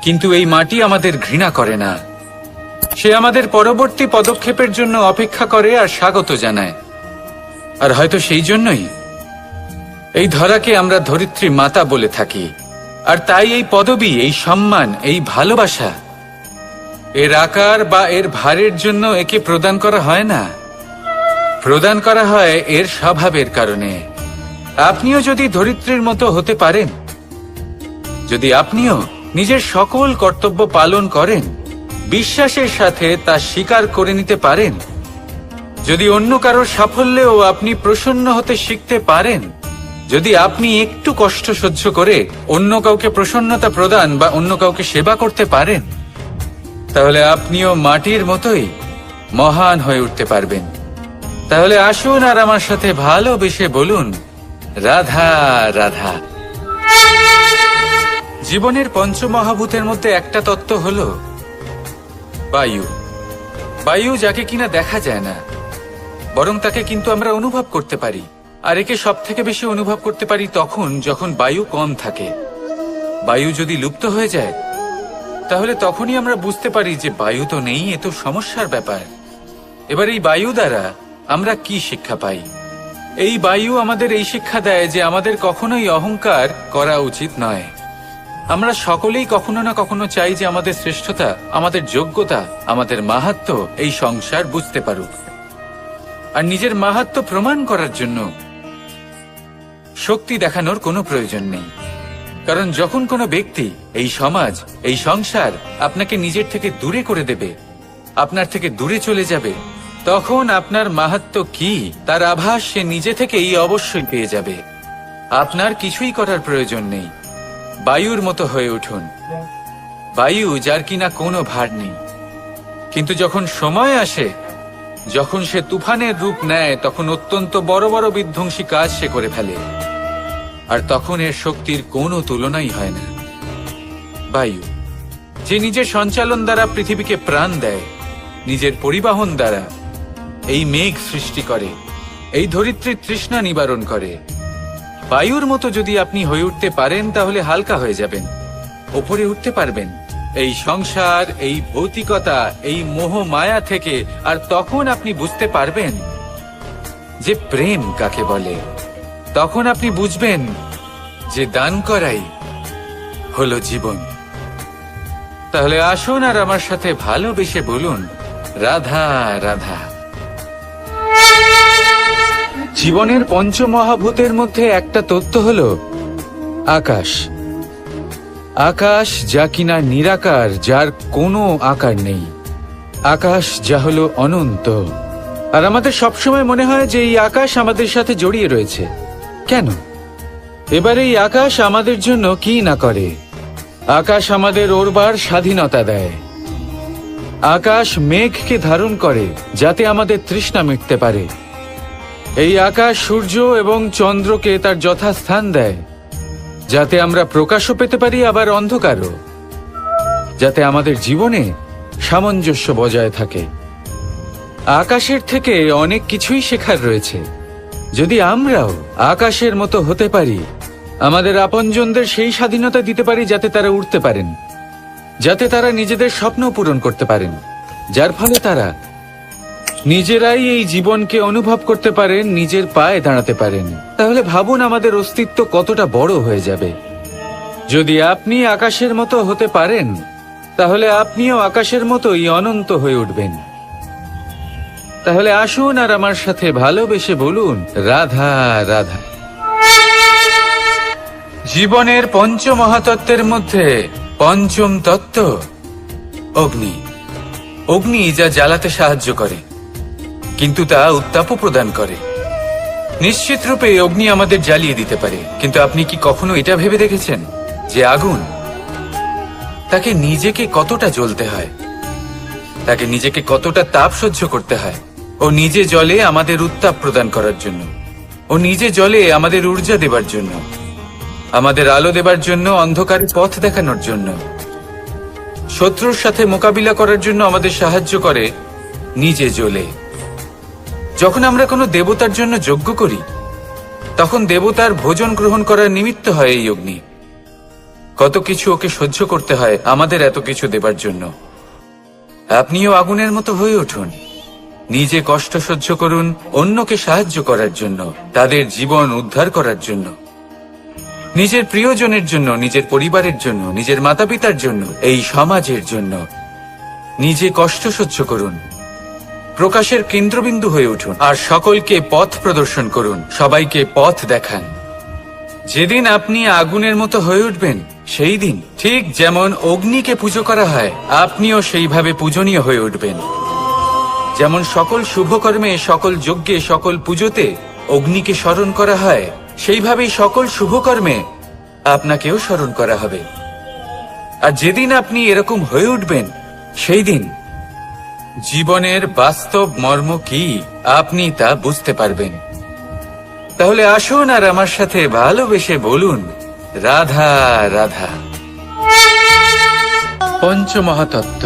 কিন্তু এই মাটি আমাদের ঘৃণা করে না। সে আমাদের পরবর্তী পদক্ষেপের জন্য অপেক্ষা করে আর স্বাগত জানায়। আর হয়তো সেই জন্যই এই ধরাকে আমরা ধরিত্রী মাতা বলে থাকি। আর তাই এই পদবী, এই সম্মান, এই ভালোবাসা এর আকার বা এর ভারের জন্য একে প্রদান করা হয় না, প্রদান করা হয় এর স্বভাবের কারণে। আপনিও যদি ধরিত্রীর মতো হতে পারেন, যদি আপনিও নিজের সকল কর্তব্য পালন করেন, বিশ্বাসের সাথে তা স্বীকার করে নিতে পারেন, যদি অন্য কারোর সাফল্যেও আপনি প্রসন্ন হতে শিখতে পারেন, যদি আপনি একটু কষ্ট সহ্য করে অন্য কাউকে প্রসন্নতা প্রদান বা অন্য কাউকে সেবা করতে পারেন, তাহলে আপনিও মাটির মতোই মহান হয়ে উঠতে পারবেন। তাহলে আসুন আর আমার সাথে ভালোবেসে বলুন, রাধা রাধা। জীবনের পঞ্চমহাভূতের মধ্যে একটা তত্ত্ব হল বায়ু। বায়ু, যাকে কিনা দেখা যায় না, বরং তাকে কিন্তু আমরা অনুভব করতে পারি। আর একে সব থেকে বেশি অনুভব করতে পারি তখন যখন বায়ু কম থাকে। বায়ু যদি লুপ্ত হয়ে যায়, তাহলে তখনই আমরা বুঝতে পারি যে বায়ু তো নেই, এ তো সমস্যার ব্যাপার। এবার এই বায়ু দ্বারা আমরা কি শিক্ষা পাই? এই বায়ু আমাদের এই শিক্ষা দেয় যে আমাদের কখনোই অহংকার করা উচিত নয়। আমরা সকলেই কখনো না কখনো চাই যে আমাদের শ্রেষ্ঠতা, আমাদের যোগ্যতা, আমাদের মাহাত্ম্য এই সংসার বুঝতে পারুক। আর নিজের মাহাত্ম্য প্রমাণ করার জন্য শক্তি দেখানোর কোনো প্রয়োজন নেই। কারণ যখন কোনো ব্যক্তি, এই সমাজ, এই সংসার আপনাকে নিজের থেকে দূরে করে দেবে, আপনার থেকে দূরে চলে যাবে, তখন আপনার মাহাত্ম্য কি তার আভাস সে নিজে থেকেই অবশ্যই পেয়ে যাবে। আপনার কিছুই করার প্রয়োজন নেই। বায়ুর মতো হয়ে উঠুন, বায়ু যার কিনা কোনো ভার নেই। কিন্তু যখন সময় আসে যখন সে তুফানের রূপ নেয় তখন অত্যন্ত বড় বড় বিধ্বংসী কাজ সে করে ফেলে, আর তখন এর শক্তির কোনো তুলনাই হয় না। বায়ু, যে নিজের সঞ্চালন দ্বারা পৃথিবীকে প্রাণ দেয়, নিজের পরিবহন দ্বারা এই মেঘ সৃষ্টি করে, এই ধরিত্রীর তৃষ্ণা নিবারণ করে। বায়ুর মতো যদি আপনি হয়ে উঠতে পারেন তাহলে হালকা হয়ে যাবেন, ওপরে উঠতে পারবেন এই সংসার, এই ভৌতিকতা, এই মোহ মায়া থেকে। আর তখন আপনি বুঝতে পারবেন যে প্রেম কাকে বলে। তখন আপনি বুঝবেন যে দান করাই হলো জীবন। তাহলে আসুন আর আমার সাথে ভালোবেসে বলুন, রাধা রাধা। জীবনের পঞ্চমহাভূতের মধ্যে একটা তত্ত্ব হলো আকাশ। আকাশ যা কিনা নিরাকার, যার কোনো আকার নেই। আকাশ যা হলো অনন্ত। আর আমাদের সবসময় মনে হয় যে এই আকাশ আমাদের সাথে জড়িয়ে রয়েছে। কেন? এবার এই আকাশ আমাদের জন্য কি না করে। আকাশ আমাদের ওড়বার স্বাধীনতা দেয়। আকাশ মেঘকে ধারণ করে যাতে আমাদের তৃষ্ণা মিটতে পারে। এই আকাশ সূর্য এবং চন্দ্রকে তার যথাস্থান দেয় যাতে আমরা প্রকাশও পেতে পারি, আবার অন্ধকারও, যাতে আমাদের জীবনে সামঞ্জস্য বজায় থাকে। আকাশের থেকে অনেক কিছুই শেখার রয়েছে। যদি আমরাও আকাশের মতো হতে পারি, আমাদের আপনজনদের সেই স্বাধীনতা দিতে পারি যাতে তারা উড়তে পারেন, যাতে তারা নিজেদের স্বপ্ন পূরণ করতে পারেন, যার ফলে তারা নিজেরাই এই জীবনকে অনুভব করতে পারেন, নিজের পায়ে দাঁড়াতে পারেন, তাহলে ভাবুন আমাদের অস্তিত্ব কতটা বড় হয়ে যাবে। যদি আপনি আকাশের মতো হতে পারেন তাহলে আপনিও আকাশের মতোই অনন্ত হয়ে উঠবেন। তাহলে আসুন আর আমার সাথে ভালোবেসে বলুন, রাধা রাধা। জীবনের পঞ্চমহাতত্ত্বের মধ্যে পঞ্চম তত্ত্ব অগ্নি। অগ্নি যা জ্বালাতে সাহায্য করে, কিন্তু তা উত্তাপও প্রদান করে। নিশ্চিত রূপে অগ্নি আমাদের জ্বালিয়ে দিতে পারে, কিন্তু আপনি কি কখনো এটা ভেবে দেখেছেন যে আগুন, তাকে নিজেকে কতটা জ্বলতে হয়, তাকে নিজেকে কতটা তাপ সহ্য করতে হয়। ও নিজে জ্বলে আমাদের উত্তাপ প্রদান করার জন্য, ও নিজে জ্বলে আমাদের ঊর্জা দেবার জন্য, আমাদের আলো দেবার জন্য, অন্ধকারে পথ দেখানোর জন্য, শত্রুর সাথে মোকাবিলা করার জন্য আমাদের সাহায্য করে, নিজে জ্বলে। যখন আমরা কোনো দেবতার জন্য যজ্ঞ করি তখন দেবতার ভোজন গ্রহণ করার নিমিত্ত হয় এই অগ্নি। কত কিছু ওকে সহ্য করতে হয় আমাদের এত কিছু দেবার জন্য। আপনিও আগুনের মতো হয়ে উঠুন, নিজে কষ্ট সহ্য করুন অন্যকে সাহায্য করার জন্য, তাদের জীবন উদ্ধার করার জন্য, নিজের প্রিয়জনের জন্য, নিজের পরিবারের জন্য, নিজের মাতা পিতার জন্য, এই সমাজের জন্য। নিজে কষ্ট সহ্য করুন, প্রকাশের কেন্দ্রবিন্দু হয়ে উঠুন, আর সকলকে পথ প্রদর্শন করুন, সবাইকে পথ দেখান। যেদিন আপনি আগুনের মতো হয়ে উঠবেন সেই দিন, ঠিক যেমন অগ্নিকে পুজো করা হয়, আপনিও সেইভাবে পূজনীয় হয়ে উঠবেন। যেমন সকল শুভকর্মে, সকল যজ্ঞে, সকল পুজোতে অগ্নিকে স্মরণ করা হয়, সেইভাবেই সকল শুভকর্মে আপনাকেও স্মরণ করা হবে। আর যেদিন আপনি এরকম হয়ে উঠবেন সেই দিন জীবনের বাস্তব মর্ম কি আপনি তা বুঝতে পারবেন। তাহলে আসুন আর আমার সাথে ভালোবেসে বলুন, রাধা রাধা। পঞ্চমহাতত্ত্ব,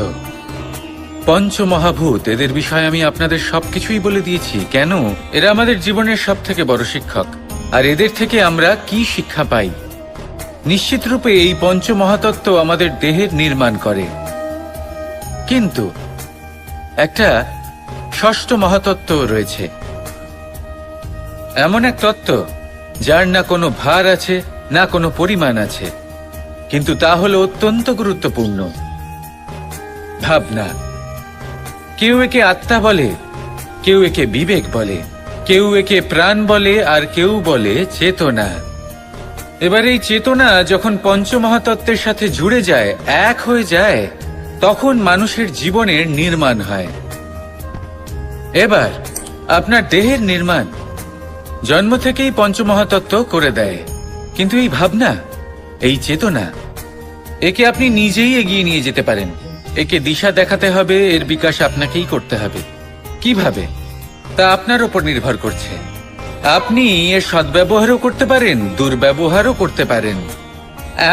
পঞ্চমহাভূত, এদের বিষয়ে আমি আপনাদের সবকিছুই বলে দিয়েছি। কেন? এরা আমাদের জীবনের সব থেকে বড় শিক্ষক। আর এদের থেকে আমরা কি শিক্ষা পাই? নিশ্চিত রূপে এই পঞ্চমহাতত্ত্ব আমাদের দেহের নির্মাণ করে, কিন্তু একটা ষষ্ঠ মহাতত্ত্ব রয়েছে, এমন এক তত্ত্ব যার না কোনো ভার আছে, না কোনো পরিমাণ আছে, কিন্তু তা হলো অত্যন্ত গুরুত্বপূর্ণ, ভাবনা। কেউ একে আত্মা বলে, কেউ একে বিবেক বলে, কেউ একে প্রাণ বলে, আর কেউ বলে চেতনা। এবার এই চেতনা যখন পঞ্চমহাতত্ত্বের সাথে জুড়ে যায়, এক হয়ে যায়, তখন মানুষের জীবনের নির্মাণ হয়। এবার আপনার দেহের নির্মাণ জন্ম থেকেই পঞ্চমহাতত্ত্ব করে দেয়, কিন্তু এই ভাবনা, এই চেতনা, একে আপনি নিজেই এগিয়ে নিয়ে যেতে পারেন। একে দিশা দেখাতে হবে, এর বিকাশ আপনাকেই করতে হবে। কিভাবে তা আপনার উপর নির্ভর করছে। আপনি এর সদ্ব্যবহারও করতে পারেন, দুর্ব্যবহারও করতে পারেন।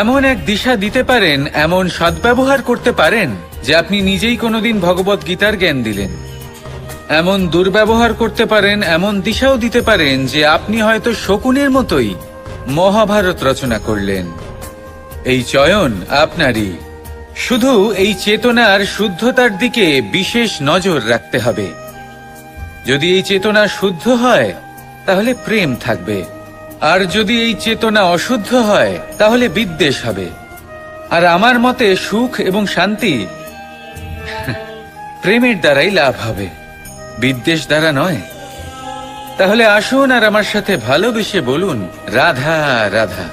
এমন এক দিশা দিতে পারেন, এমন সদ্ব্যবহার করতে পারেন যে আপনি নিজেই কোনোদিন ভগবত গীতার জ্ঞান দিলেন। এমন দুর্ব্যবহার করতে পারেন, এমন দিশাও দিতে পারেন যে আপনি হয়তো শকুনের মতোই মহাভারত রচনা করলেন। এই চয়ন আপনারই। শুধু এই চেতনার শুদ্ধতার দিকে বিশেষ নজর রাখতে হবে। যদি এই চেতনা শুদ্ধ হয় তাহলে প্রেম থাকবে, আর যদি এই চেতনা অশুদ্ধ হয় তাহলে বিদ্বেষ হবে। আর আমার মতে সুখ এবং শান্তি প্রেমের দ্বারাই লাভ হবে, বিদ্বেষ দ্বারা নয়। তাহলে আসুন আর আমার সাথে ভালোবেসে বলুন, রাধা রাধা।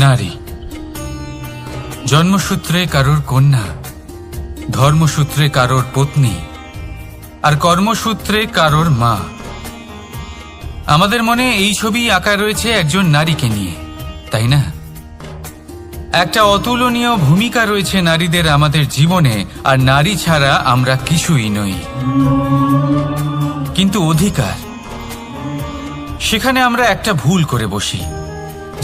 নারী জন্মসূত্রে কারোর কন্যা, ধর্মসূত্রে কারোর পত্নী, আর কর্মসূত্রে কারোর মা। আমাদের মনে এই ছবি আঁকা রয়েছে একজন নারীকে নিয়ে, তাই না? একটা অতুলনীয় ভূমিকা রয়েছে নারীদের আমাদের জীবনে, আর নারী ছাড়া আমরা কিছুই নই। কিন্তু অধিকার, সেখানে আমরা একটা ভুল করে বসি।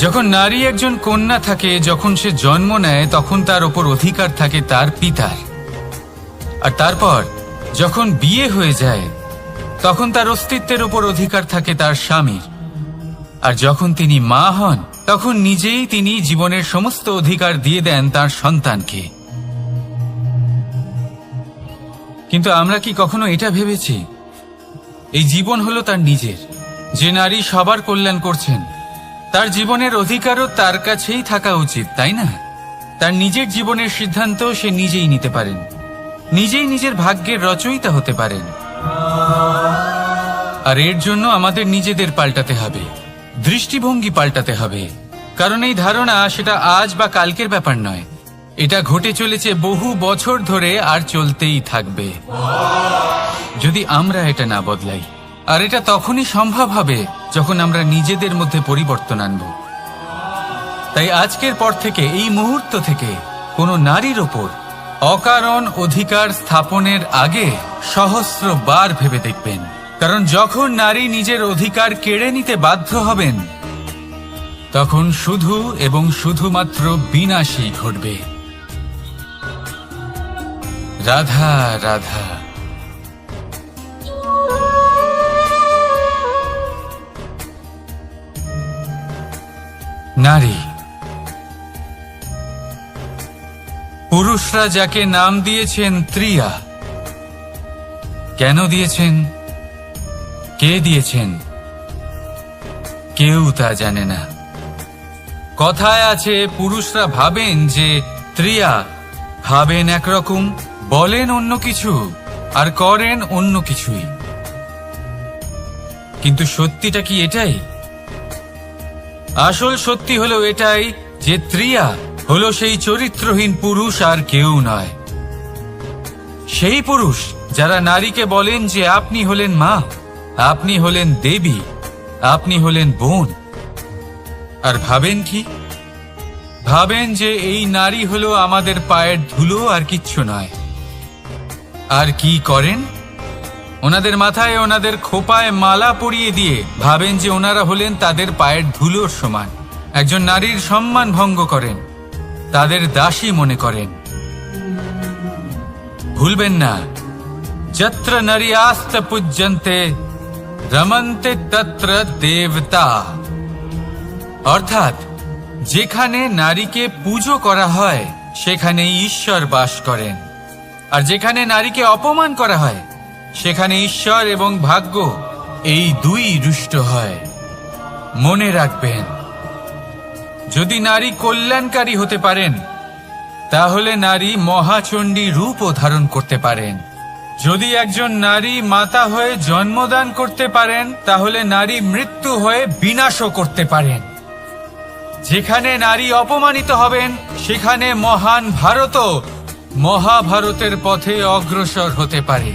যখন নারী একজন কন্যা থাকে, যখন সে জন্ম নেয়, তখন তার ওপর অধিকার থাকে তার পিতার। আর তারপর যখন বিয়ে হয়ে যায়, তখন তার অস্তিত্বের ওপর অধিকার থাকে তার স্বামীর। আর যখন তিনি মা হন, তখন নিজেই তিনি জীবনের সমস্ত অধিকার দিয়ে দেন তার সন্তানকে। কিন্তু আমরা কি কখনো এটা ভেবেছি এই জীবন হলো তার নিজের? যে নারী সবার কল্যাণ করছেন, তার জীবনের অধিকারও তার কাছেই থাকা উচিত, তাই না? তার নিজের জীবনের সিদ্ধান্ত সে নিজেই নিতে পারেন, নিজেই নিজের ভাগ্যের রচয়িতা হতে পারেন। আর এর জন্য আমাদের নিজেদের পাল্টাতে হবে, দৃষ্টিভঙ্গি পাল্টাতে হবে। কারণ এই ধারণা সেটা আজ বা কালকের ব্যাপার নয়, এটা ঘটে চলেছে বহু বছর ধরে, আর চলতেই থাকবে যদি আমরা এটা না বদলাই। আর এটা তখনই সম্ভব হবে যখন আমরা নিজেদের মধ্যে পরিবর্তন আনব। তাই আজকের পর থেকে, এই মুহূর্ত থেকে, কোনো নারীর ওপর অকারণ অধিকার স্থাপনের আগে সহস্রবার ভেবে দেখবেন। কারণ যখন নারী নিজের অধিকার কেড়ে নিতে বাধ্য হবেন, তখন শুধু এবং শুধুমাত্র বিনাশই ঘটবে। রাধা রাধা। নারী, পুরুষরা যাকে নাম দিয়েছেন ত্রিয়া, কেন দিয়েছেন, কে দিয়েছেন, কেউ তা জানে না। কথায় আছে, পুরুষরা ভাবেন যে ত্রিয়া, ভাবেন একরকম, বলেন অন্য কিছু, আর করেন অন্য কিছুই। কিন্তু সত্যিটা কি এটাই? আসল সত্যি হলো এটাই যে ত্রিয়া হলো সেই চরিত্রহীন পুরুষ, আর কেউ নয়। সেই পুরুষ যারা নারীকে বলেন যে আপনি হলেন মা, আপনি হলেন দেবী, আপনি হলেন বোন। আর ভাবেন কি? ভাবেন যে এই নারী হলো আমাদের পায়ের ধুলো, আর কিচ্ছু নয়। আর কি করেন? ওনাদের মাথায়, ওনাদের খোপায় মালা পরিয়ে দিয়ে ভাবেন যে ওনারা হলেন তাদের পায়ের ধুলোর সমান। একজন নারীর সম্মান ভঙ্গ করেন, তাদের দাসী মনে করেন। ভুলবেন না, যত্র নারী আস্ত পূজ্যন্তে রমন্তে তত্র দেবতা। অর্থাৎ যেখানে নারীকে পুজো করা হয়, সেখানে ঈশ্বর বাস করেন। আর যেখানে নারীকে অপমান করা হয়, সেখানে ঈশ্বর এবং ভাগ্য এই দুই রুষ্ট হয়। মনে রাখবেন, যদি নারী কল্যাণকারী হতে পারেন, তাহলে নারী মহাচণ্ডী রূপও ধারণ করতে পারেন। যদি একজন নারী মাতা হয়ে জন্মদান করতে পারেন, তাহলে নারী মৃত্যু হয়ে বিনাশও করতে পারেন। যেখানে নারী অপমানিত হবেন, সেখানে মহান ভারতও মহাভারতের পথে অগ্রসর হতে পারে।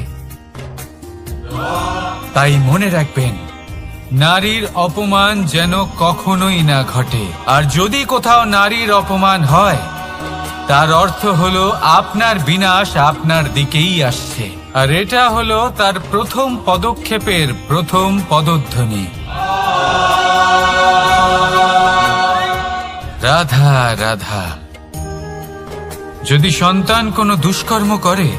তাই মনে রাখবেন, নারীর অপমান যেন কখনোই না ঘটে। আর যদি কোথাও নারীর অপমান হয়, তার অর্থ হলো আপনার বিনাশ আপনার দিকেই আসছে। আর এটা হলো তার প্রথম পদক্ষেপের প্রথম পদধ্বনি। রাধা রাধা। যদি সন্তান কোনো দুষ্কর্ম করে,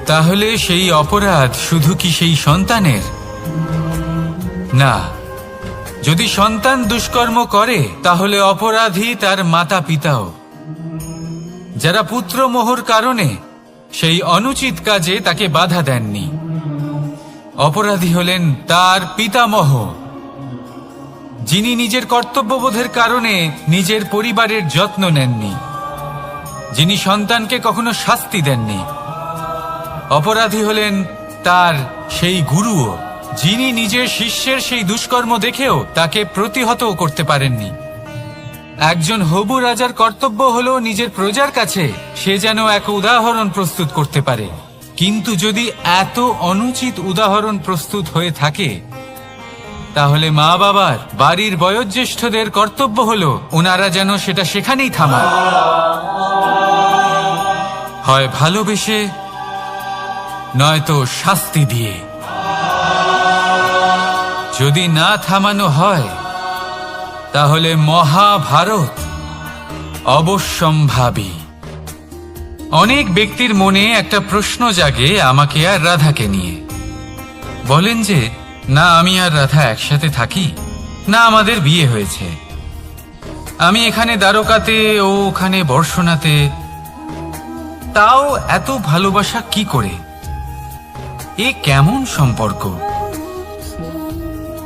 তাহলে সেই অপরাধ শুধু কি সেই সন্তানের? না, যদি সন্তান দুষ্কর্ম করে তাহলে অপরাধী তার মাতা পিতাও, যারা পুত্রমোহর কারণে সেই অনুচিত কাজে তাকে বাধা দেননি। অপরাধী হলেন তার পিতামহ, যিনি নিজের কর্তব্যবোধের কারণে নিজের পরিবারের যত্ন নেননি, যিনি সন্তানকে কখনো শাস্তি দেননি। অপরাধী হলেন তার সেই গুরুও, যিনি নিজের শিষ্যের সেই দুষ্কর্ম দেখেও তাকে প্রতিহতও করতে পারেননি। একজন হবু রাজার কর্তব্য হলো নিজের প্রজার কাছে সে যেন এক উদাহরণ প্রস্তুত করতে পারে। কিন্তু যদি এত অনুচিত উদাহরণ প্রস্তুত হয়ে থাকে, তাহলে মা বাবার, বাড়ির বয়োজ্যেষ্ঠদের কর্তব্য হলো ওনারা যেন সেটা সেখানেই থামান, হয় ভালোবেসে নয়তো শাস্তি দিয়ে। যদি না থামানো হয়, তাহলে মহাভারত অবশ্যম্ভাবী। অনেক ব্যক্তির মনে একটা প্রশ্ন জাগে আমাকে আর রাধাকে নিয়ে। বলেন যে, না আমি আর রাধা একসাথে থাকি, না আমাদের বিয়ে হয়েছে, আমি এখানে দ্বারকাতে ও ওখানে বর্ষণাতে, তাও এত ভালোবাসা কি করে? এ কেমন সম্পর্ক?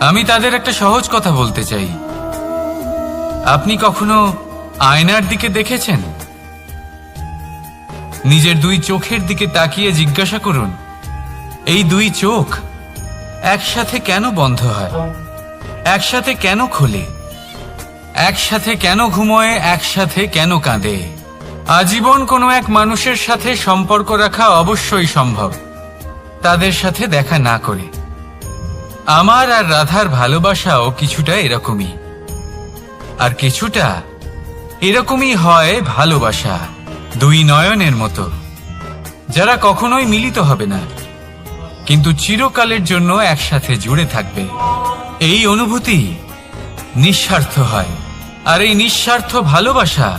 আমি তাদের একটা সহজ কথা বলতে চাই। আপনি কখনো আয়নার দিকে দেখেছেন? নিজের দুই চোখের দিকে তাকিয়ে জিজ্ঞাসা করুন, এই দুই চোখ একসাথে কেন বন্ধ হয়, একসাথে কেন খোলে, একসাথে কেন ঘুমোয়, একসাথে কেন কাঁদে? আজীবন কোনো এক মানুষের সাথে সম্পর্ক রাখা অবশ্যই সম্ভব, তাদের সাথে দেখা না করে। আমার আর রাধার ভালোবাসাও কিছুটা এরকমই, আর কিছুটা এরকমই হয় ভালোবাসা দুই নয়নের মতো, যারা কখনোই মিলিত হবে না, কিন্তু চিরকালের জন্য একসাথে জুড়ে থাকবে। এই অনুভূতি নিঃস্বার্থ হয়, আর এই নিঃস্বার্থ ভালোবাসা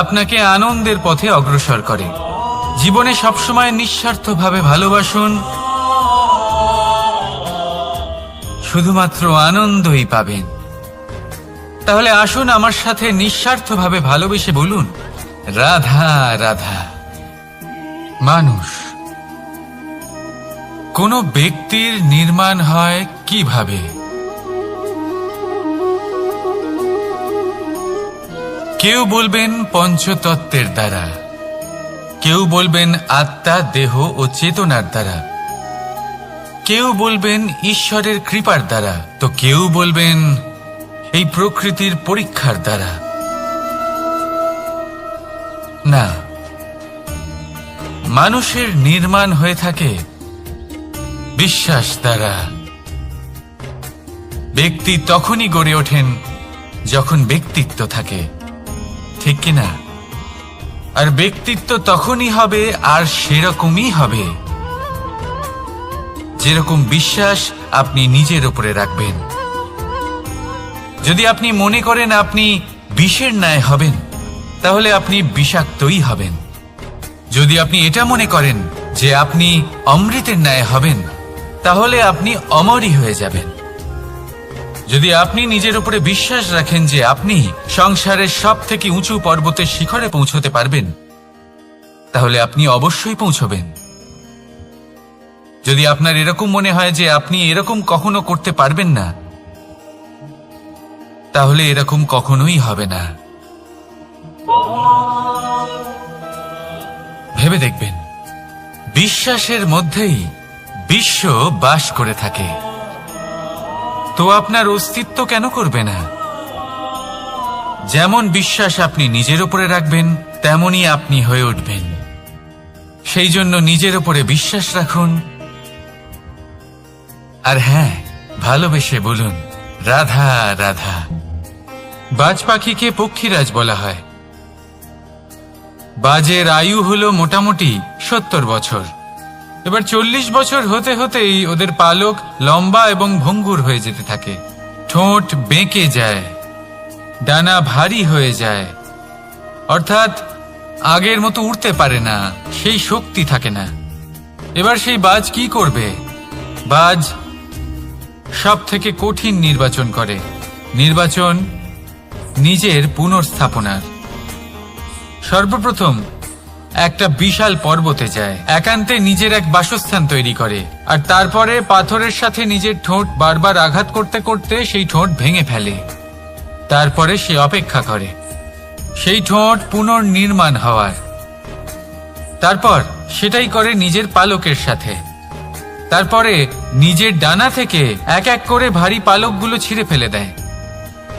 আপনাকে আনন্দের পথে অগ্রসর করে। জীবনে সবসময় নিঃস্বার্থভাবে ভালোবাসুন, শুধুমাত্র আনন্দই পাবেন। তাহলে আসুন আমার সাথে নিঃস্বার্থভাবে ভালোবেসে বলুন, রাধা রাধা। মানুষ, কোন ব্যক্তির নির্মাণ হয় কিভাবে? কেউ বলবেন পঞ্চতত্ত্বের দ্বারা, কেউ বলবেন আত্মা, দেহ ও চেতনার দ্বারা, কেউ বলবেন ঈশ্বরের কৃপার দ্বারা, তো কেউ বলবেন এই প্রকৃতির পরীক্ষার দ্বারা। না, মানুষের নির্মাণ হয়ে থাকে বিশ্বাস দ্বারা। ব্যক্তি তখনই গড়ে ওঠেন যখন ব্যক্তিত্ব থাকে, ঠিক কিনা? আর ব্যক্তিত্ব তখনই হবে, আর সেরকমই হবে যেরকম বিশ্বাস আপনি নিজের উপরে রাখবেন। যদি আপনি মনে করেন আপনি বিষের ন্যায় হবেন, তাহলে আপনি বিষাক্তই হবেন। যদি আপনি এটা মনে করেন যে আপনি অমৃতের ন্যায় হবেন, তাহলে আপনি অমরই হয়ে যাবেন। যদি আপনি নিজের উপরে বিশ্বাস রাখেন যে আপনি সংসারের সব থেকে উঁচু পর্বতের শিখরে পৌঁছতে পারবেন, তাহলে আপনি অবশ্যই পৌঁছবেন। যদি আপনার এরকম মনে হয় যে আপনি এরকম কখনো করতে পারবেন না, তাহলে এরকম কখনোই হবে না। ভেবে দেখবেন, বিশ্বাসের মধ্যেই বিশ্ব বাস করে থাকে, তো আপনার অস্তিত্ব কেন করবে না? যেমন বিশ্বাস আপনি নিজের উপরে রাখবেন, তেমনই আপনি হয়ে উঠবেন। সেই জন্য নিজের উপরে বিশ্বাস রাখুন। আর হ্যাঁ, ভালোবেসে বলুন রাধা রাধা। বাজ পাখিকে পক্ষীরাজ বলা হয়। বাজের আয়ু হলো মোটামুটি 70 বছর। এবার 40 বছর হতে হতেই ওদের পালক লম্বা এবং ভঙ্গুর হয়ে যেতে থাকে, ঠোঁট বেঁকে যায়, ডানা ভারী হয়ে যায়, অর্থাৎ আগের মতো উড়তে পারে না, সেই শক্তি থাকে না। এবার সেই বাজ কি করবে? বাজ সব থেকে কঠিন নির্বাচন করে, নির্বাচন নিজের পুনর্স্থাপনার। সর্বপ্রথম একটা বিশাল পর্বতে যায়, একান্তে নিজের এক বাসস্থান তৈরি করে, আর তারপরে পাথরের সাথে নিজের ঠোঁট বারবার আঘাত করতে করতে সেই ঠোঁট ভেঙে ফেলে। তারপরে সে অপেক্ষা করে সেই ঠোঁট পুনর্নির্মাণ হওয়ার। তারপর সেটাই করে নিজের পালকের সাথে। তারপরে নিজের ডানা থেকে এক এক করে ভারী পালকগুলো ছিঁড়ে ফেলে দেয়।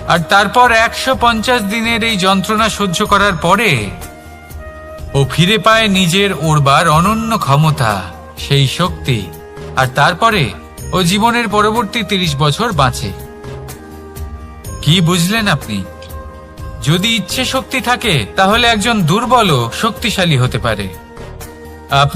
আর তারপর 150 দিনের এই যন্ত্রণা সহ্য করার পরে ও ফিরে পায় নিজের ওড়বার অনন্য ক্ষমতা, সেই শক্তি। আর তারপরে ও জীবনের পরবর্তী 30 বছর বাঁচে। কি বুঝলেন আপনি? যদি ইচ্ছে শক্তি থাকে তাহলে একজন দুর্বলও শক্তিশালী হতে পারে। আপনি